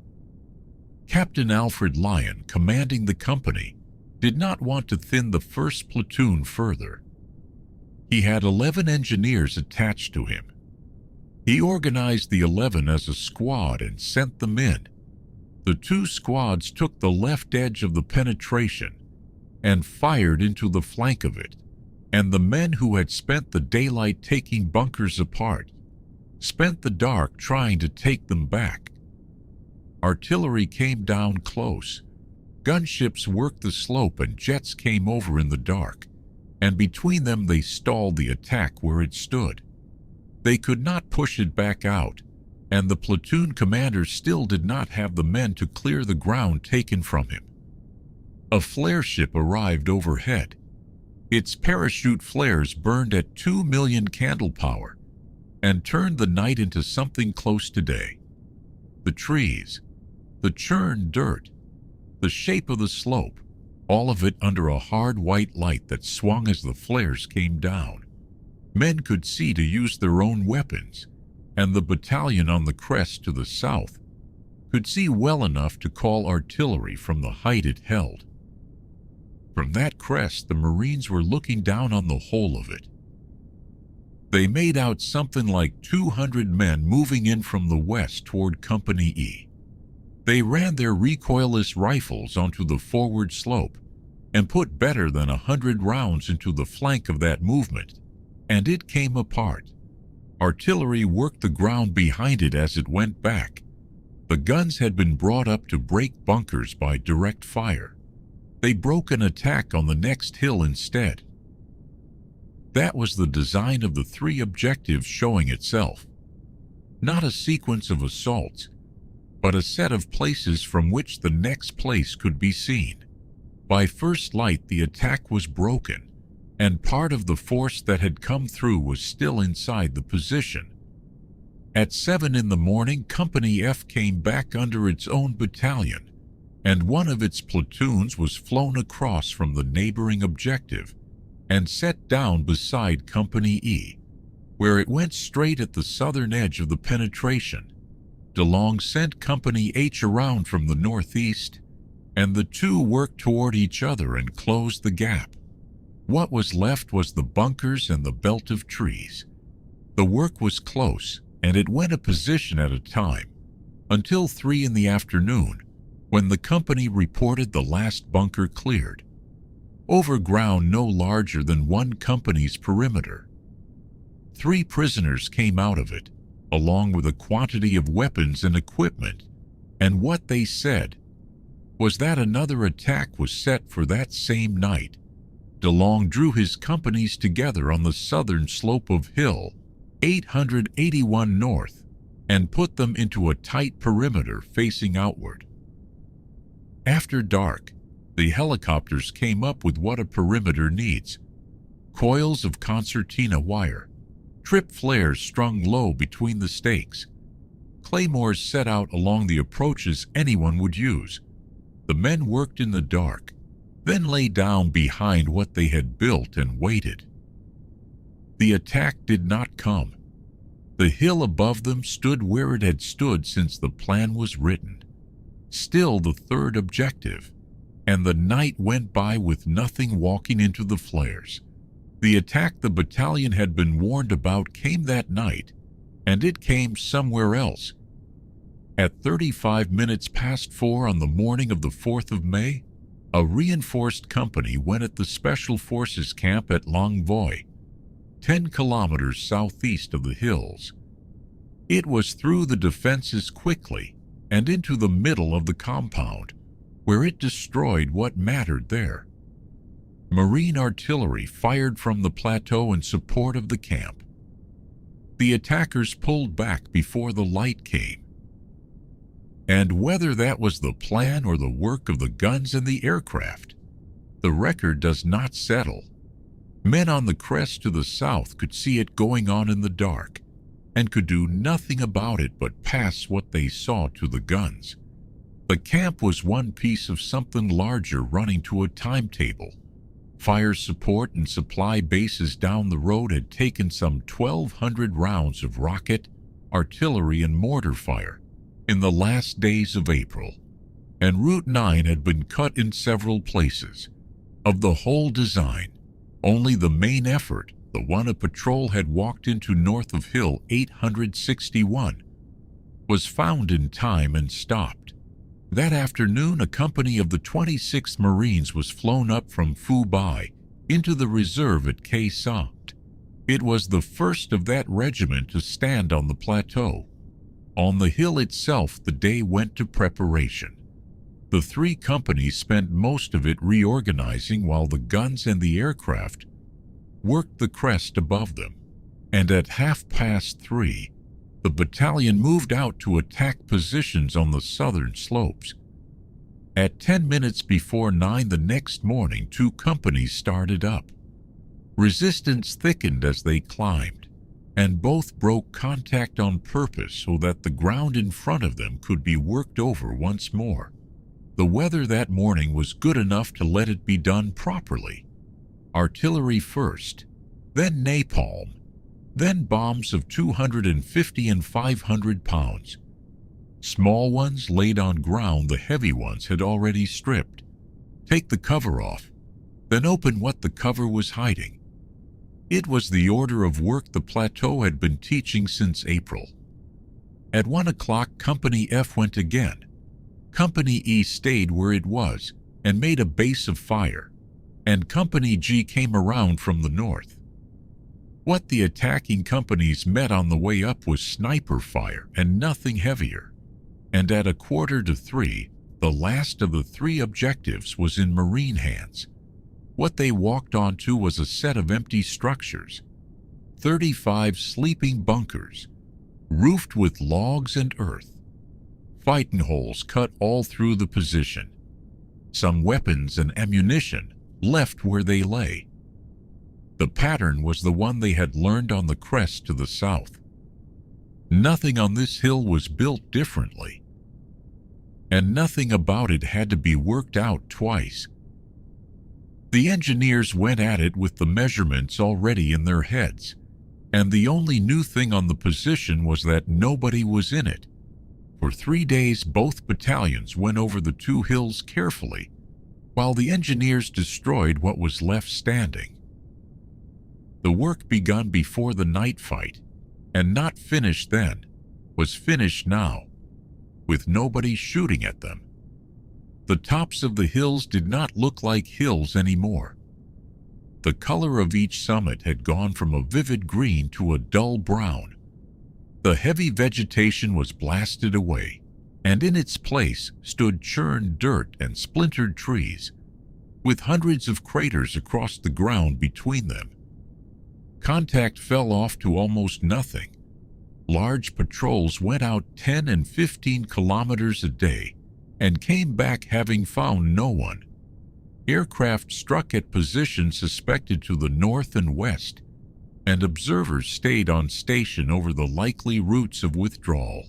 Captain Alfred Lyon, commanding the company, did not want to thin the first platoon further. He had 11 engineers attached to him. He organized the 11 as a squad and sent them in. The 2 squads took the left edge of the penetration and fired into the flank of it, and the men who had spent the daylight taking bunkers apart spent the dark trying to take them back. Artillery came down close. Gunships worked the slope and jets came over in the dark, and between them they stalled the attack where it stood. They could not push it back out, and the platoon commander still did not have the men to clear the ground taken from him. A flare ship arrived overhead. Its parachute flares burned at 2 million candle power and turned the night into something close to day. The trees, the churned dirt, the shape of the slope, all of it under a hard white light that swung as the flares came down. Men could see to use their own weapons, and the battalion on the crest to the south could see well enough to call artillery from the height it held. From that crest, the Marines were looking down on the whole of it. They made out something like 200 men moving in from the west toward Company E. They ran their recoilless rifles onto the forward slope and put better than 100 rounds into the flank of that movement, and it came apart. Artillery worked the ground behind it as it went back. The guns had been brought up to break bunkers by direct fire. They broke an attack on the next hill instead. That was the design of the three objectives showing itself. Not a sequence of assaults, but a set of places from which the next place could be seen. By first light, the attack was broken, and part of the force that had come through was still inside the position. At 7 in the morning, Company F came back under its own battalion, and one of its platoons was flown across from the neighboring objective and set down beside Company E, where it went straight at the southern edge of the penetration. DeLong sent Company H around from the northeast, and the two worked toward each other and closed the gap. What was left was the bunkers and the belt of trees. The work was close, and it went a position at a time, until 3 in the afternoon, when the company reported the last bunker cleared, over ground no larger than one company's perimeter. 3 prisoners came out of it, along with a quantity of weapons and equipment, and what they said was that another attack was set for that same night. DeLong drew his companies together on the southern slope of Hill 881 North and put them into a tight perimeter facing outward. After dark, the helicopters came up with what a perimeter needs: coils of concertina wire, trip flares strung low between the stakes, claymores set out along the approaches anyone would use. The men worked in the dark, then lay down behind what they had built and waited. The attack did not come. The hill above them stood where it had stood since the plan was written, still the third objective, and the night went by with nothing walking into the flares. The attack the battalion had been warned about came that night, and it came somewhere else. At 35 minutes past 4 on the morning of the 4th of May, a reinforced company went at the Special Forces camp at Long Voi, 10 kilometers southeast of the hills. It was through the defenses quickly and into the middle of the compound, where it destroyed what mattered there. Marine artillery fired from the plateau in support of the camp. The attackers pulled back before the light came. And whether that was the plan or the work of the guns and the aircraft, the record does not settle. Men on the crest to the south could see it going on in the dark and could do nothing about it but pass what they saw to the guns. The camp was one piece of something larger running to a timetable. Fire support and supply bases down the road had taken some 1,200 rounds of rocket, artillery, and mortar fire in the last days of April, and Route 9 had been cut in several places. Of the whole design, only the main effort, the one a patrol had walked into north of Hill 861, was found in time and stopped. That afternoon, a company of the 26th Marines was flown up from Phu Bai into the reserve at Khe Sanh. It was the first of that regiment to stand on the plateau. On the hill itself, the day went to preparation. The 3 companies spent most of it reorganizing while the guns and the aircraft worked the crest above them, and at 3:30, the battalion moved out to attack positions on the southern slopes. At 10 minutes before 9 the next morning, 2 companies started up. Resistance thickened as they climbed, and both broke contact on purpose so that the ground in front of them could be worked over once more. The weather that morning was good enough to let it be done properly. Artillery first, then napalm, then bombs of 250 and 500 pounds. Small ones laid on ground the heavy ones had already stripped. Take the cover off, then open what the cover was hiding. It was the order of work the plateau had been teaching since April. At 1 o'clock, Company F went again. Company E stayed where it was and made a base of fire, and Company G came around from the north. What the attacking companies met on the way up was sniper fire and nothing heavier, and at 2:45, the last of the 3 objectives was in Marine hands. What they walked onto was a set of empty structures, 35 sleeping bunkers, roofed with logs and earth. Fighting holes cut all through the position. Some weapons and ammunition left where they lay. The pattern was the one they had learned on the crest to the south. Nothing on this hill was built differently, and nothing about it had to be worked out twice. The engineers went at it with the measurements already in their heads, and the only new thing on the position was that nobody was in it. For 3 days, both battalions went over the 2 hills carefully, while the engineers destroyed what was left standing. The work begun before the night fight, and not finished then, was finished now, with nobody shooting at them. The tops of the hills did not look like hills anymore. The color of each summit had gone from a vivid green to a dull brown. The heavy vegetation was blasted away, and in its place stood churned dirt and splintered trees, with hundreds of craters across the ground between them. Contact fell off to almost nothing. Large patrols went out 10 and 15 kilometers a day and came back having found no one. Aircraft struck at positions suspected to the north and west, and observers stayed on station over the likely routes of withdrawal.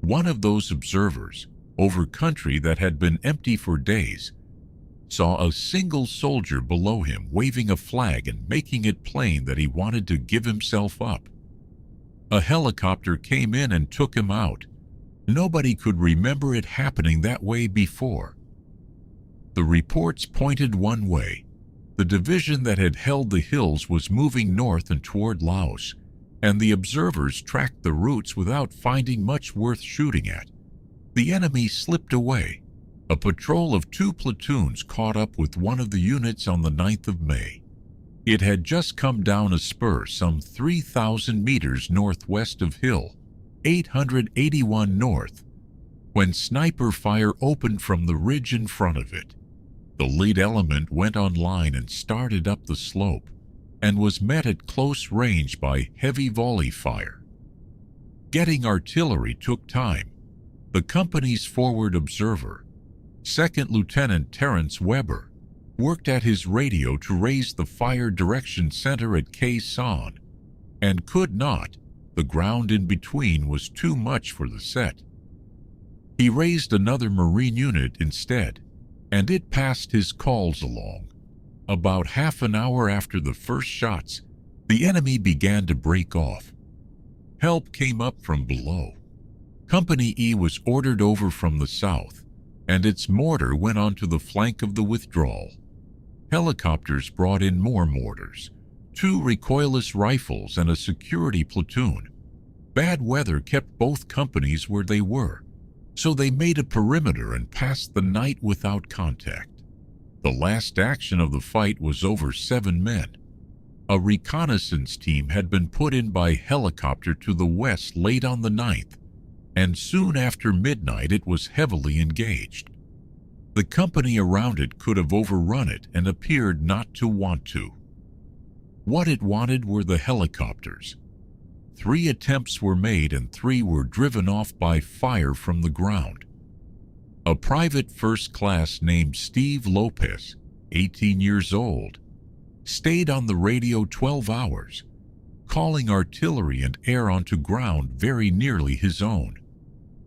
One of those observers, over country that had been empty for days, saw a single soldier below him waving a flag and making it plain that he wanted to give himself up. A helicopter came in and took him out. Nobody could remember it happening that way before. The reports pointed one way. The division that had held the hills was moving north and toward Laos, and the observers tracked the routes without finding much worth shooting at. The enemy slipped away. A patrol of 2 platoons caught up with one of the units on the 9th of May. It had just come down a spur some 3,000 meters northwest of Hill 881 north, when sniper fire opened from the ridge in front of it. The lead element went online and started up the slope, and was met at close range by heavy volley fire. Getting artillery took time. The company's forward observer, Second Lieutenant Terence Weber, worked at his radio to raise the fire direction center at Khe Sanh, and could not. The ground in between was too much for the set. He raised another Marine unit instead, and it passed his calls along. About half an hour after the first shots, the enemy began to break off. Help came up from below. Company E was ordered over from the south, and its mortar went onto the flank of the withdrawal. Helicopters brought in more mortars, 2 recoilless rifles, and a security platoon. Bad weather kept both companies where they were, so they made a perimeter and passed the night without contact. The last action of the fight was over 7 men. A reconnaissance team had been put in by helicopter to the west late on the 9th, and soon after midnight it was heavily engaged. The company around it could have overrun it and appeared not to want to. What it wanted were the helicopters. 3 attempts were made and 3 were driven off by fire from the ground. A private first class named Steve Lopez, 18 years old, stayed on the radio 12 hours, calling artillery and air onto ground very nearly his own.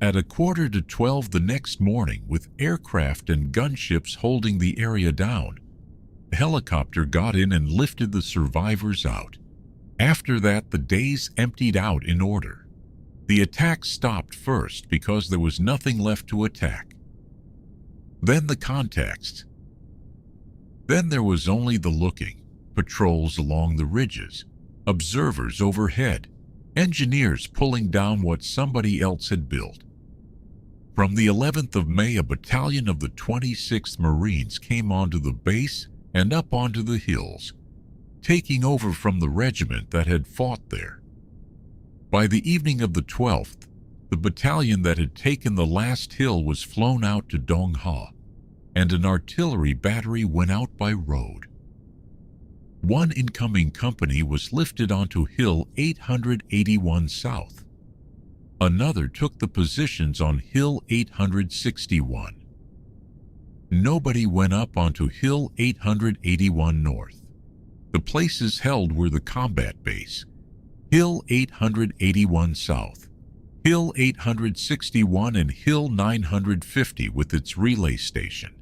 At 11:45 the next morning, with aircraft and gunships holding the area down, a helicopter got in and lifted the survivors out. After that, the days emptied out in order. The attack stopped first because there was nothing left to attack. Then the context. Then there was only the looking, patrols along the ridges, observers overhead, engineers pulling down what somebody else had built. From the 11th of May, a battalion of the 26th Marines came onto the base and up onto the hills, taking over from the regiment that had fought there. By the evening of the 12th, the battalion that had taken the last hill was flown out to Dong Ha, and an artillery battery went out by road. One incoming company was lifted onto Hill 881 South. Another took the positions on Hill 861. Nobody went up onto Hill 881 North. The places held were the combat base, Hill 881 South, Hill 861 and Hill 950 with its relay station.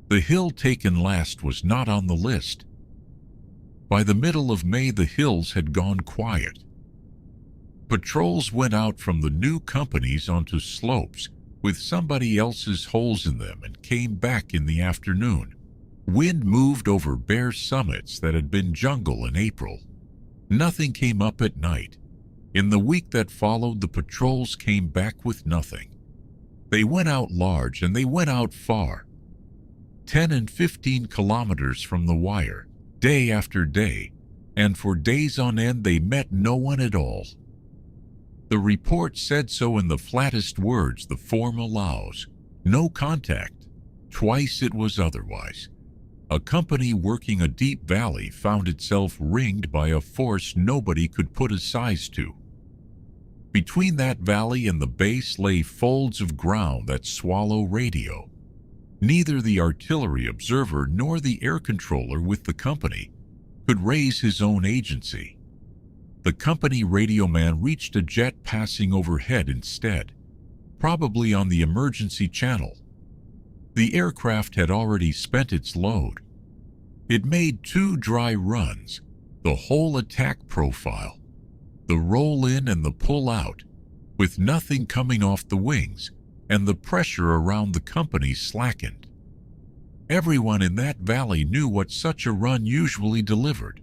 The hill taken last was not on the list. By the middle of May, the hills had gone quiet. Patrols went out from the new companies onto slopes with somebody else's holes in them and came back in the afternoon. Wind moved over bare summits that had been jungle in April. Nothing came up at night. In the week that followed, the patrols came back with nothing. They went out large and they went out far. 10 and 15 kilometers from the wire, day after day, and for days on end they met no one at all. The report said so in the flattest words the form allows. No contact. Twice it was otherwise. A company working a deep valley found itself ringed by a force nobody could put a size to. Between that valley and the base lay folds of ground that swallow radio. Neither the artillery observer nor the air controller with the company could raise his own agency. The company radio man reached a jet passing overhead instead, probably on the emergency channel. The aircraft had already spent its load. It made 2 dry runs, the whole attack profile, the roll in and the pull out, with nothing coming off the wings, and the pressure around the company slackened. Everyone in that valley knew what such a run usually delivered.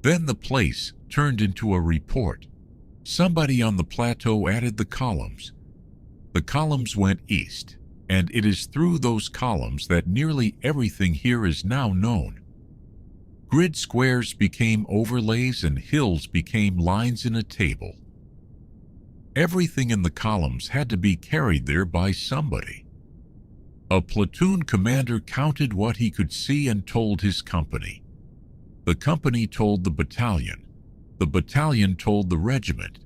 Then the place turned into a report. Somebody on the plateau added the columns. The columns went east, and it is through those columns that nearly everything here is now known. Grid squares became overlays and hills became lines in a table. Everything in the columns had to be carried there by somebody. A platoon commander counted what he could see and told his company. The company told the battalion told the regiment,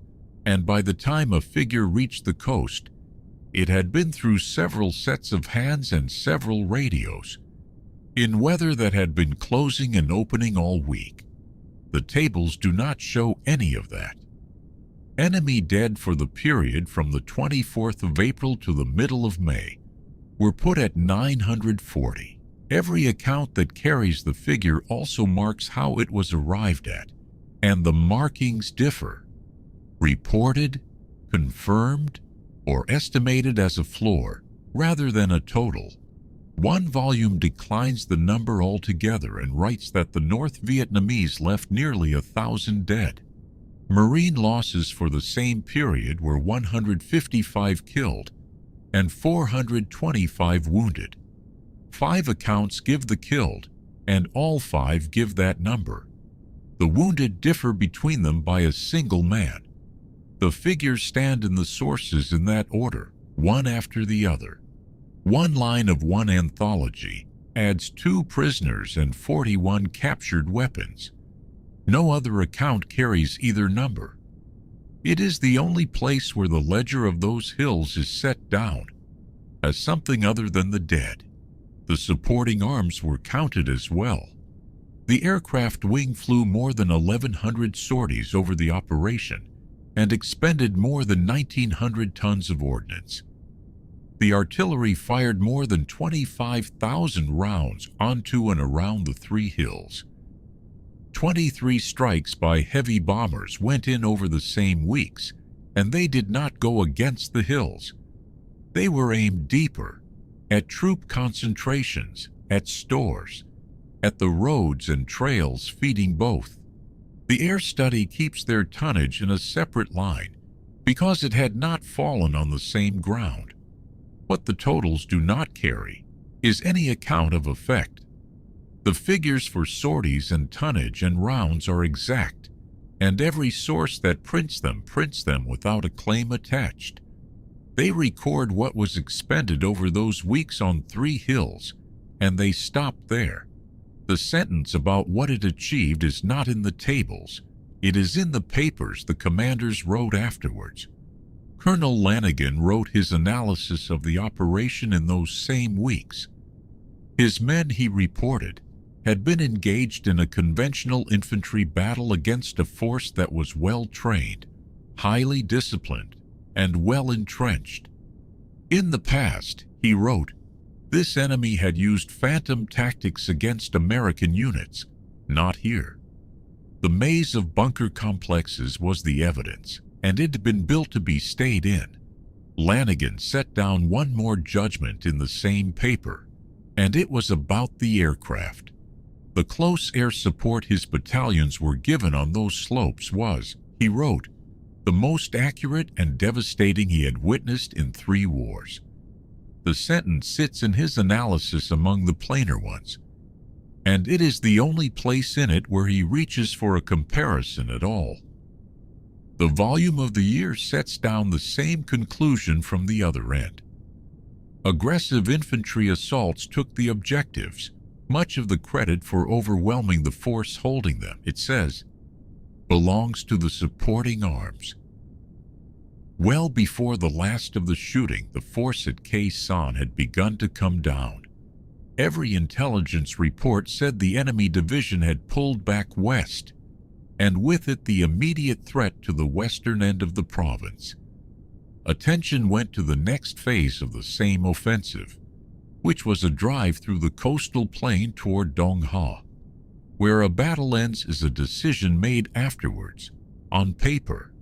and by the time a figure reached the coast, it had been through several sets of hands and several radios, in weather that had been closing and opening all week. The tables do not show any of that. Enemy dead for the period from the 24th of April to the middle of May were put at 940. Every account that carries the figure also marks how it was arrived at, and the markings differ. Reported, confirmed, or estimated as a floor rather than a total. One volume declines the number altogether and writes that the North Vietnamese left nearly 1,000 dead. Marine losses for the same period were 155 killed and 425 wounded. 5 accounts give the killed, and all 5 give that number. The wounded differ between them by a single man. The figures stand in the sources in that order, one after the other. One line of one anthology adds 2 prisoners and 41 captured weapons. No other account carries either number. It is the only place where the ledger of those hills is set down as something other than the dead. The supporting arms were counted as well. The aircraft wing flew more than 1,100 sorties over the operation, and expended more than 1,900 tons of ordnance. The artillery fired more than 25,000 rounds onto and around the three hills. 23 strikes by heavy bombers went in over the same weeks, and they did not go against the hills. They were aimed deeper, at troop concentrations, at stores, at the roads and trails feeding both. The air study keeps their tonnage in a separate line because it had not fallen on the same ground. What the totals do not carry is any account of effect. The figures for sorties and tonnage and rounds are exact, and every source that prints them without a claim attached. They record what was expended over those weeks on three hills, and they stop there. The sentence about what it achieved is not in the tables. It is in the papers the commanders wrote afterwards. Colonel Lanigan wrote his analysis of the operation in those same weeks. His men, he reported, had been engaged in a conventional infantry battle against a force that was well trained, highly disciplined, and well entrenched. In the past, he wrote, this enemy had used phantom tactics against American units, not here. The maze of bunker complexes was the evidence, and it had been built to be stayed in. Lanigan set down one more judgment in the same paper, and it was about the aircraft. The close air support his battalions were given on those slopes was, he wrote, the most accurate and devastating he had witnessed in 3 wars. The sentence sits in his analysis among the plainer ones, and it is the only place in it where he reaches for a comparison at all. The volume of the year sets down the same conclusion from the other end. Aggressive infantry assaults took the objectives. Much of the credit for overwhelming the force holding them, it says, belongs to the supporting arms. Well before the last of the shooting, the force at Khe Sanh had begun to come down. Every intelligence report said the enemy division had pulled back west, and with it the immediate threat to the western end of the province. Attention went to the next phase of the same offensive, which was a drive through the coastal plain toward Dong Ha. Where a battle ends is a decision made afterwards, on paper.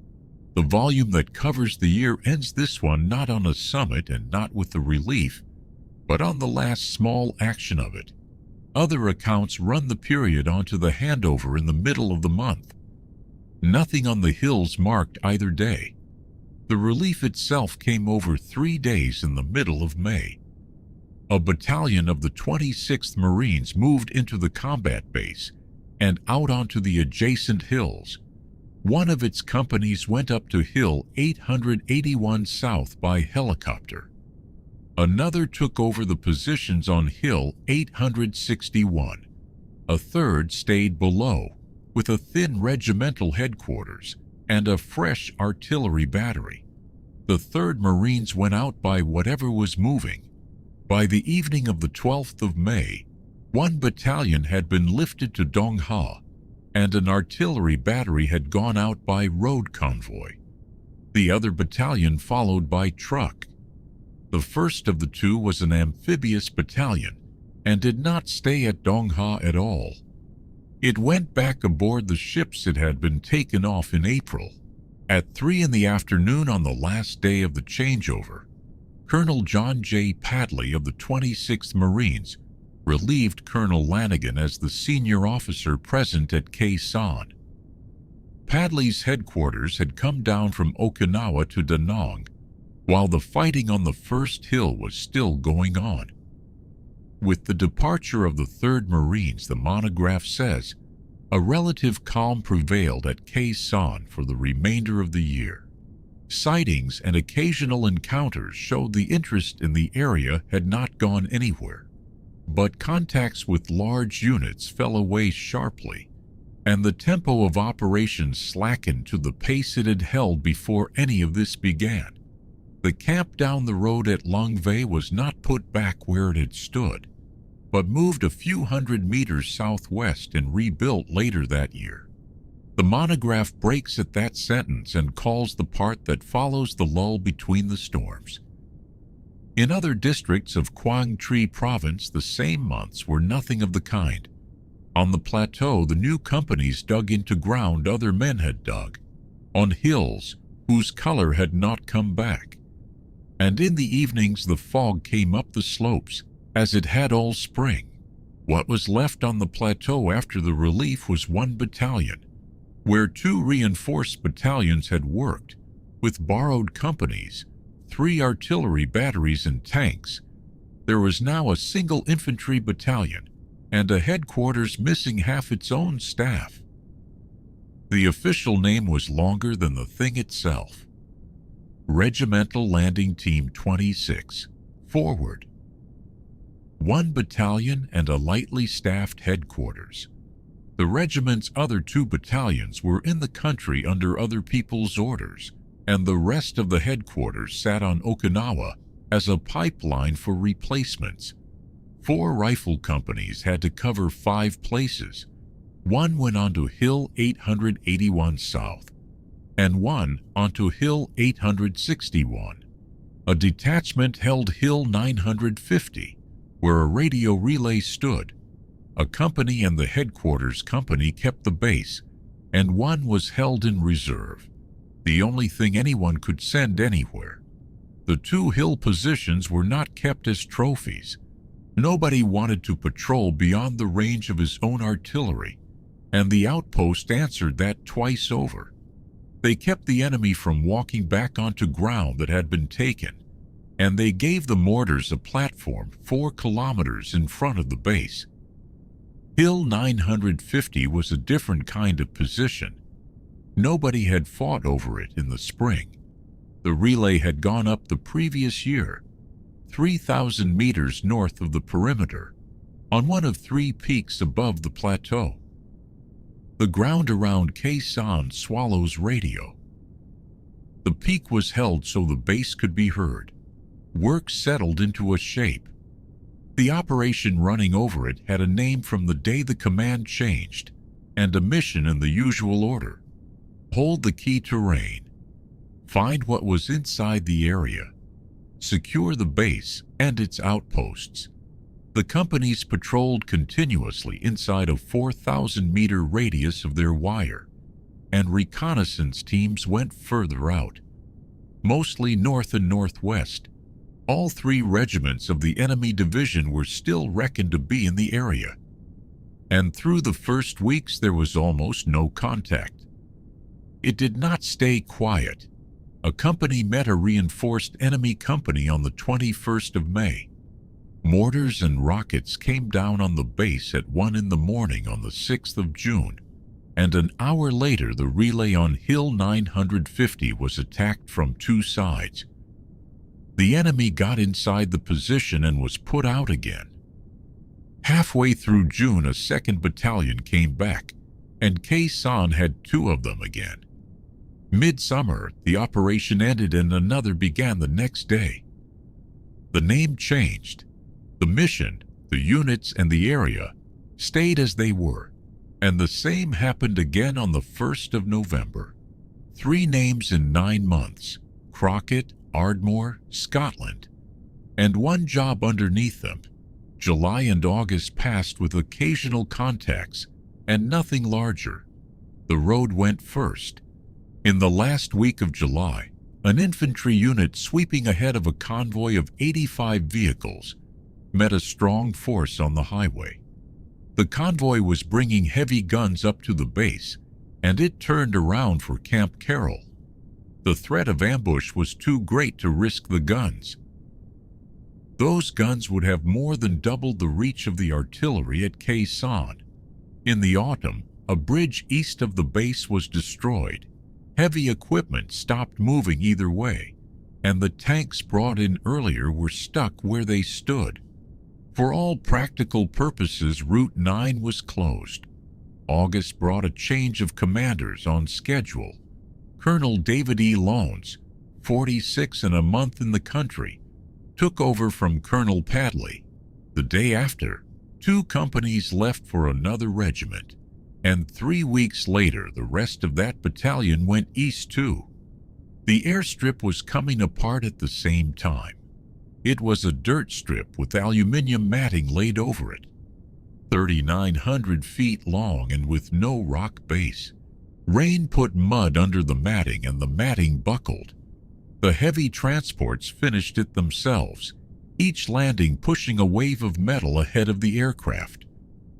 The volume that covers the year ends this one not on a summit and not with the relief, but on the last small action of it. Other accounts run the period onto the handover in the middle of the month. Nothing on the hills marked either day. The relief itself came over 3 days in the middle of May. A battalion of the 26th Marines moved into the combat base and out onto the adjacent hills. One of its companies went up to Hill 881 South by helicopter. Another took over the positions on Hill 861. A third stayed below, with a thin regimental headquarters and a fresh artillery battery. The 3rd Marines went out by whatever was moving. By the evening of the 12th of May, 1 battalion had been lifted to Dong Ha, and an artillery battery had gone out by road convoy. The other battalion followed by truck. The first of the 2 was an amphibious battalion, and did not stay at Dong Ha at all. It went back aboard the ships it had been taken off in April. At 3 in the afternoon on the last day of the changeover, Colonel John J. Padley of the 26th Marines relieved Colonel Lanigan as the senior officer present at Khe Sanh. Padley's headquarters had come down from Okinawa to Da Nang, while the fighting on the first hill was still going on. With the departure of the 3rd Marines, the monograph says, a relative calm prevailed at Khe Sanh for the remainder of the year. Sightings and occasional encounters showed the interest in the area had not gone anywhere, but contacts with large units fell away sharply, and the tempo of operations slackened to the pace it had held before any of this began. The camp down the road at Long Vei was not put back where it had stood, but moved a few hundred meters southwest and rebuilt later that year. The monograph breaks at that sentence and calls the part that follows the lull between the storms. In other districts of Quang Tri province, the same months were nothing of the kind. On the plateau, the new companies dug into ground other men had dug, on hills whose color had not come back. And in the evenings the fog came up the slopes, as it had all spring. What was left on the plateau after the relief was one battalion, where 2 reinforced battalions had worked, with borrowed companies, 3 artillery batteries and tanks. There was now a single infantry battalion, and a headquarters missing half its own staff. The official name was longer than the thing itself. Regimental Landing Team 26, forward. 1 battalion and a lightly staffed headquarters. The regiment's other 2 battalions were in the country under other people's orders, and the rest of the headquarters sat on Okinawa as a pipeline for replacements. 4 rifle companies had to cover 5 places. 1 went onto Hill 881 South, and 1 onto Hill 861. A detachment held Hill 950, where a radio relay stood. A company and the headquarters company kept the base, and 1 was held in reserve, the only thing anyone could send anywhere. The 2 hill positions were not kept as trophies. Nobody wanted to patrol beyond the range of his own artillery, and the outpost answered that twice over. They kept the enemy from walking back onto ground that had been taken, and they gave the mortars a platform 4 kilometers in front of the base. Hill 950 was a different kind of position. Nobody had fought over it in the spring. The relay had gone up the previous year, 3,000 meters north of the perimeter, on one of 3 peaks above the plateau. The ground around Khe Sanh swallows radio. The peak was held so the base could be heard. Work settled into a shape. The operation running over it had a name from the day the command changed, and a mission in the usual order. Hold the key terrain. Find what was inside the area. Secure the base and its outposts. The companies patrolled continuously inside a 4,000-meter radius of their wire, and reconnaissance teams went further out, mostly north and northwest. All 3 regiments of the enemy division were still reckoned to be in the area, and through the first weeks there was almost no contact. It did not stay quiet. A company met a reinforced enemy company on the 21st of May. Mortars and rockets came down on the base at 1 in the morning on the 6th of June, and an hour later the relay on Hill 950 was attacked from 2 sides. The enemy got inside the position and was put out again. Halfway through June, a 2nd battalion came back, and Khe Sanh had 2 of them again. Midsummer, the operation ended and another began the next day. The name changed. The mission, the units, and the area stayed as they were, and the same happened again on the 1st of November. 3 names in 9 months: Crockett, Ardmore, Scotland, and 1 job underneath them. July and August passed with occasional contacts and nothing larger. The road went first. In the last week of July, an infantry unit sweeping ahead of a convoy of 85 vehicles met a strong force on the highway. The convoy was bringing heavy guns up to the base, and it turned around for Camp Carroll. The threat of ambush was too great to risk the guns. Those guns would have more than doubled the reach of the artillery at Khe Sanh. In the autumn, a bridge east of the base was destroyed. Heavy equipment stopped moving either way, and the tanks brought in earlier were stuck where they stood. For all practical purposes, Route 9 was closed. August brought a change of commanders on schedule. Colonel David E. Lones, 46 and a month in the country, took over from Colonel Padley. The day after, 2 companies left for another regiment. And 3 weeks later, the rest of that battalion went east too. The airstrip was coming apart at the same time. It was a dirt strip with aluminium matting laid over it, 3,900 feet long and with no rock base. Rain put mud under the matting and the matting buckled. The heavy transports finished it themselves, each landing pushing a wave of metal ahead of the aircraft.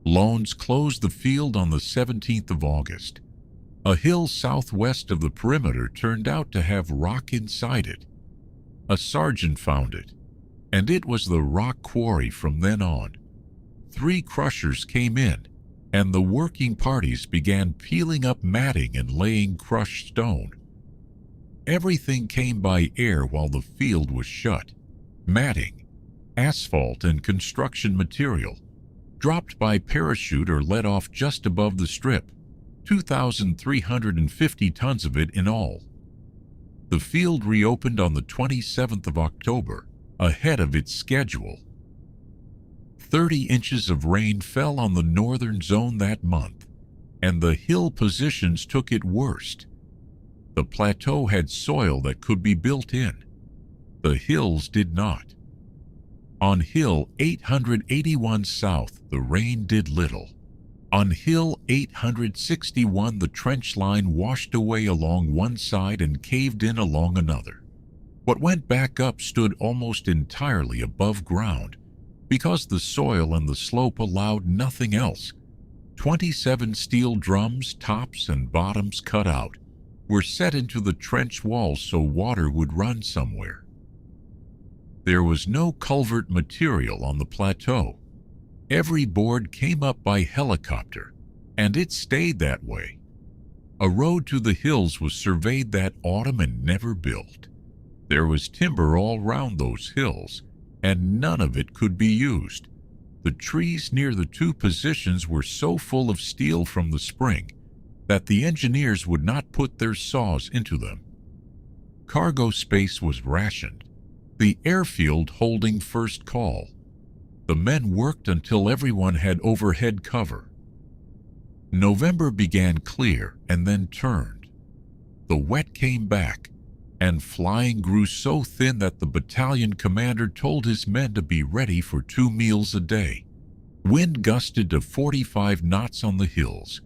Loans closed the field on the 17th of August. A hill southwest of the perimeter turned out to have rock inside it. A sergeant found it, and it was the rock quarry from then on. 3 crushers came in, and the working parties began peeling up matting and laying crushed stone. Everything came by air while the field was shut. Matting, asphalt, and construction material, dropped by parachute or let off just above the strip, 2,350 tons of it in all. The field reopened on the 27th of October, ahead of its schedule. 30 inches of rain fell on the northern zone that month, and the hill positions took it worst. The plateau had soil that could be built in. The hills did not. On Hill 881 South, the rain did little. On Hill 861, the trench line washed away along one side and caved in along another. What went back up stood almost entirely above ground, because the soil and the slope allowed nothing else. 27 steel drums, tops and bottoms cut out, were set into the trench walls so water would run somewhere. There was no culvert material on the plateau. Every board came up by helicopter, and it stayed that way. A road to the hills was surveyed that autumn and never built. There was timber all round those hills, and none of it could be used. The trees near the 2 positions were so full of steel from the spring that the engineers would not put their saws into them. Cargo space was rationed, the airfield holding first call. The men worked until everyone had overhead cover. November began clear and then turned. The wet came back, and flying grew so thin that the battalion commander told his men to be ready for 2 meals a day. Wind gusted to 45 knots on the hills,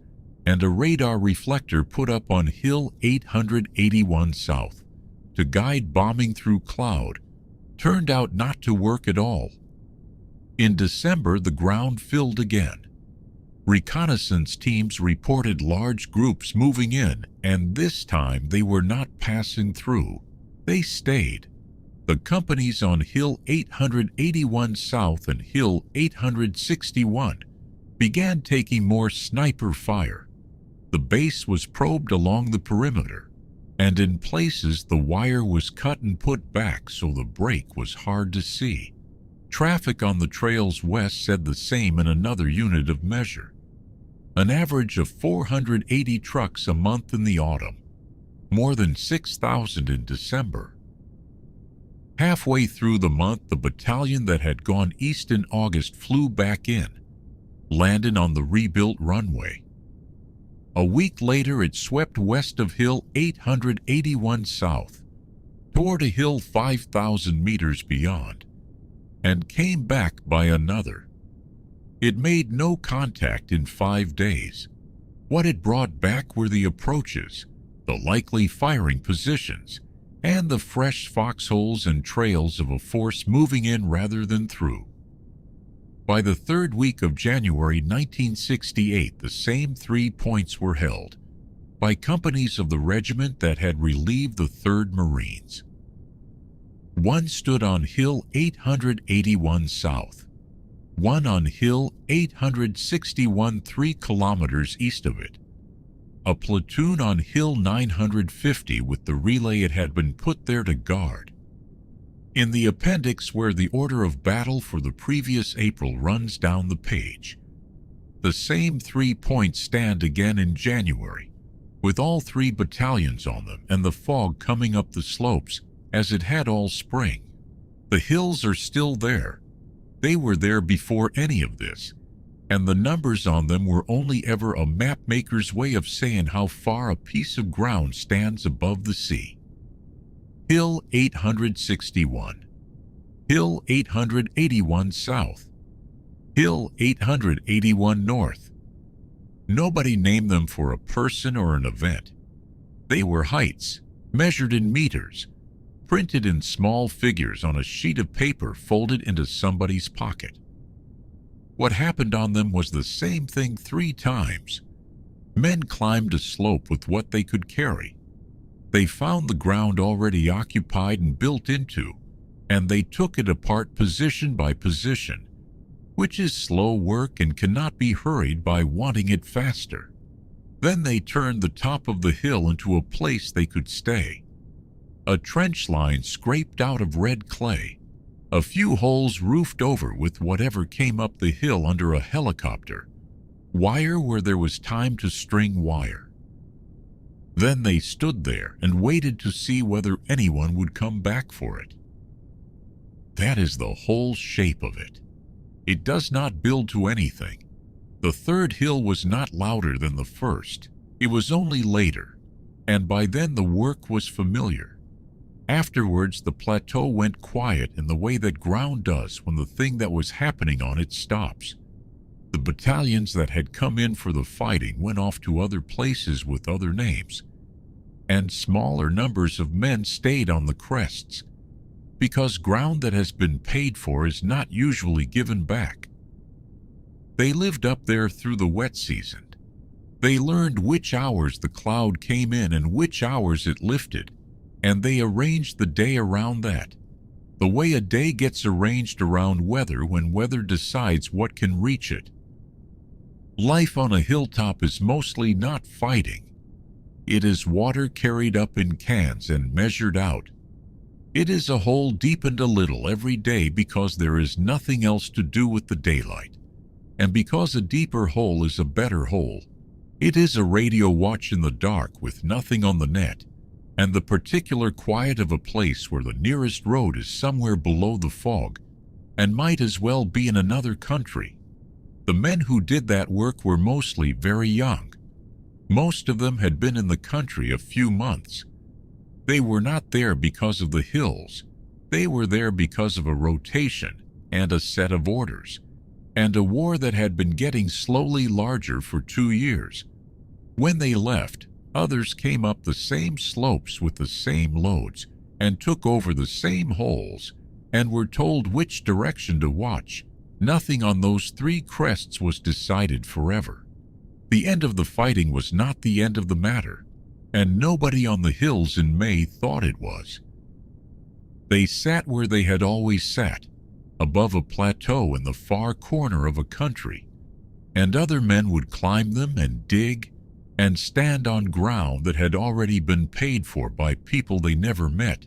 and a radar reflector put up on Hill 881 South to guide bombing through cloud turned out not to work at all. In December, the ground filled again. Reconnaissance teams reported large groups moving in, and this time they were not passing through. They stayed. The companies on Hill 881 South and Hill 861 began taking more sniper fire. The base was probed along the perimeter, and in places the wire was cut and put back so the break was hard to see. Traffic on the trails west said the same in another unit of measure. An average of 480 trucks a month in the autumn, more than 6,000 in December. Halfway through the month, the battalion that had gone east in August flew back in, landed on the rebuilt runway. A week later, it swept west of Hill 881 South, toward a hill 5,000 meters beyond, and came back by another. It made no contact in 5 days. What it brought back were the approaches, the likely firing positions, and the fresh foxholes and trails of a force moving in rather than through. By the 3rd week of January 1968, the same 3 points were held by companies of the regiment that had relieved the 3rd Marines. One stood on Hill 881 South, one on Hill 861 3 kilometers east of it, a platoon on Hill 950 with the relay it had been put there to guard. In the appendix where the order of battle for the previous April runs down the page, the same 3 points stand again in January, with all 3 battalions on them and the fog coming up the slopes as it had all spring. The hills are still there. They were there before any of this, and the numbers on them were only ever a mapmaker's way of saying how far a piece of ground stands above the sea. Hill 861, Hill 881 South, Hill 881 North. Nobody named them for a person or an event. They were heights, measured in meters, printed in small figures on a sheet of paper folded into somebody's pocket. What happened on them was the same thing 3 times. Men climbed a slope with what they could carry. They found the ground already occupied and built into, and they took it apart position by position, which is slow work and cannot be hurried by wanting it faster. Then they turned the top of the hill into a place they could stay. A trench line scraped out of red clay, a few holes roofed over with whatever came up the hill under a helicopter, wire where there was time to string wire. Then they stood there and waited to see whether anyone would come back for it. That is the whole shape of it. It does not build to anything. The third hill was not louder than the first. It was only later, and by then the work was familiar. Afterwards, the plateau went quiet in the way that ground does when the thing that was happening on it stops. The battalions that had come in for the fighting went off to other places with other names, and smaller numbers of men stayed on the crests, because ground that has been paid for is not usually given back. They lived up there through the wet season. They learned which hours the cloud came in and which hours it lifted, and they arranged the day around that, the way a day gets arranged around weather when weather decides what can reach it. Life on a hilltop is mostly not fighting. It is water carried up in cans and measured out. It is a hole deepened a little every day because there is nothing else to do with the daylight, and because a deeper hole is a better hole. It is a radio watch in the dark with nothing on the net, and the particular quiet of a place where the nearest road is somewhere below the fog and might as well be in another country. The men who did that work were mostly very young. Most of them had been in the country a few months. They were not there because of the hills. They were there because of a rotation and a set of orders, and a war that had been getting slowly larger for 2 years. When they left, others came up the same slopes with the same loads and took over the same holes and were told which direction to watch. Nothing on those 3 crests was decided forever. The end of the fighting was not the end of the matter, and nobody on the hills in May thought it was. They sat where they had always sat, above a plateau in the far corner of a country, and other men would climb them and dig and stand on ground that had already been paid for by people they never met.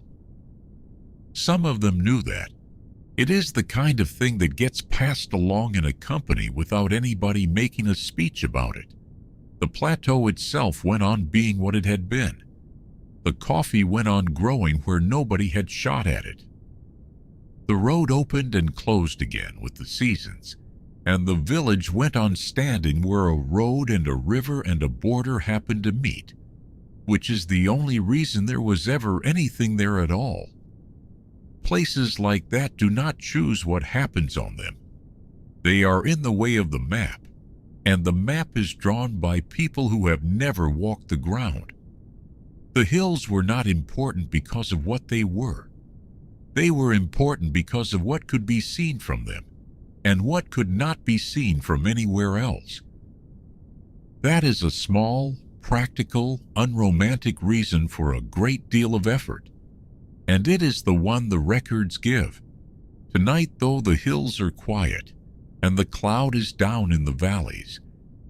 Some of them knew that. It is the kind of thing that gets passed along in a company without anybody making a speech about it. The plateau itself went on being what it had been. The coffee went on growing where nobody had shot at it. The road opened and closed again with the seasons, and the village went on standing where a road and a river and a border happened to meet, which is the only reason there was ever anything there at all. Places like that do not choose what happens on them. They are in the way of the map, and the map is drawn by people who have never walked the ground. The hills were not important because of what they were. They were important because of what could be seen from them, and what could not be seen from anywhere else. That is a small, practical, unromantic reason for a great deal of effort, and it is the one the records give. Tonight, though, the hills are quiet, and the cloud is down in the valleys,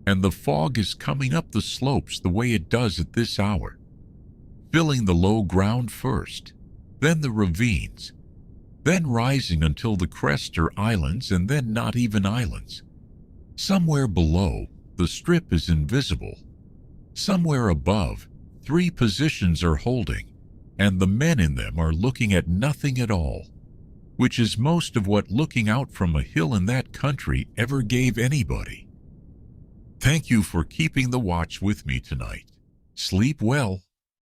and the fog is coming up the slopes the way it does at this hour, filling the low ground first, then the ravines, then rising until the crests are islands and then not even islands. Somewhere below, the strip is invisible. Somewhere above, 3 positions are holding, and the men in them are looking at nothing at all. which is most of what looking out from a hill in that country ever gave anybody. Thank you for keeping the watch with me tonight. Sleep well.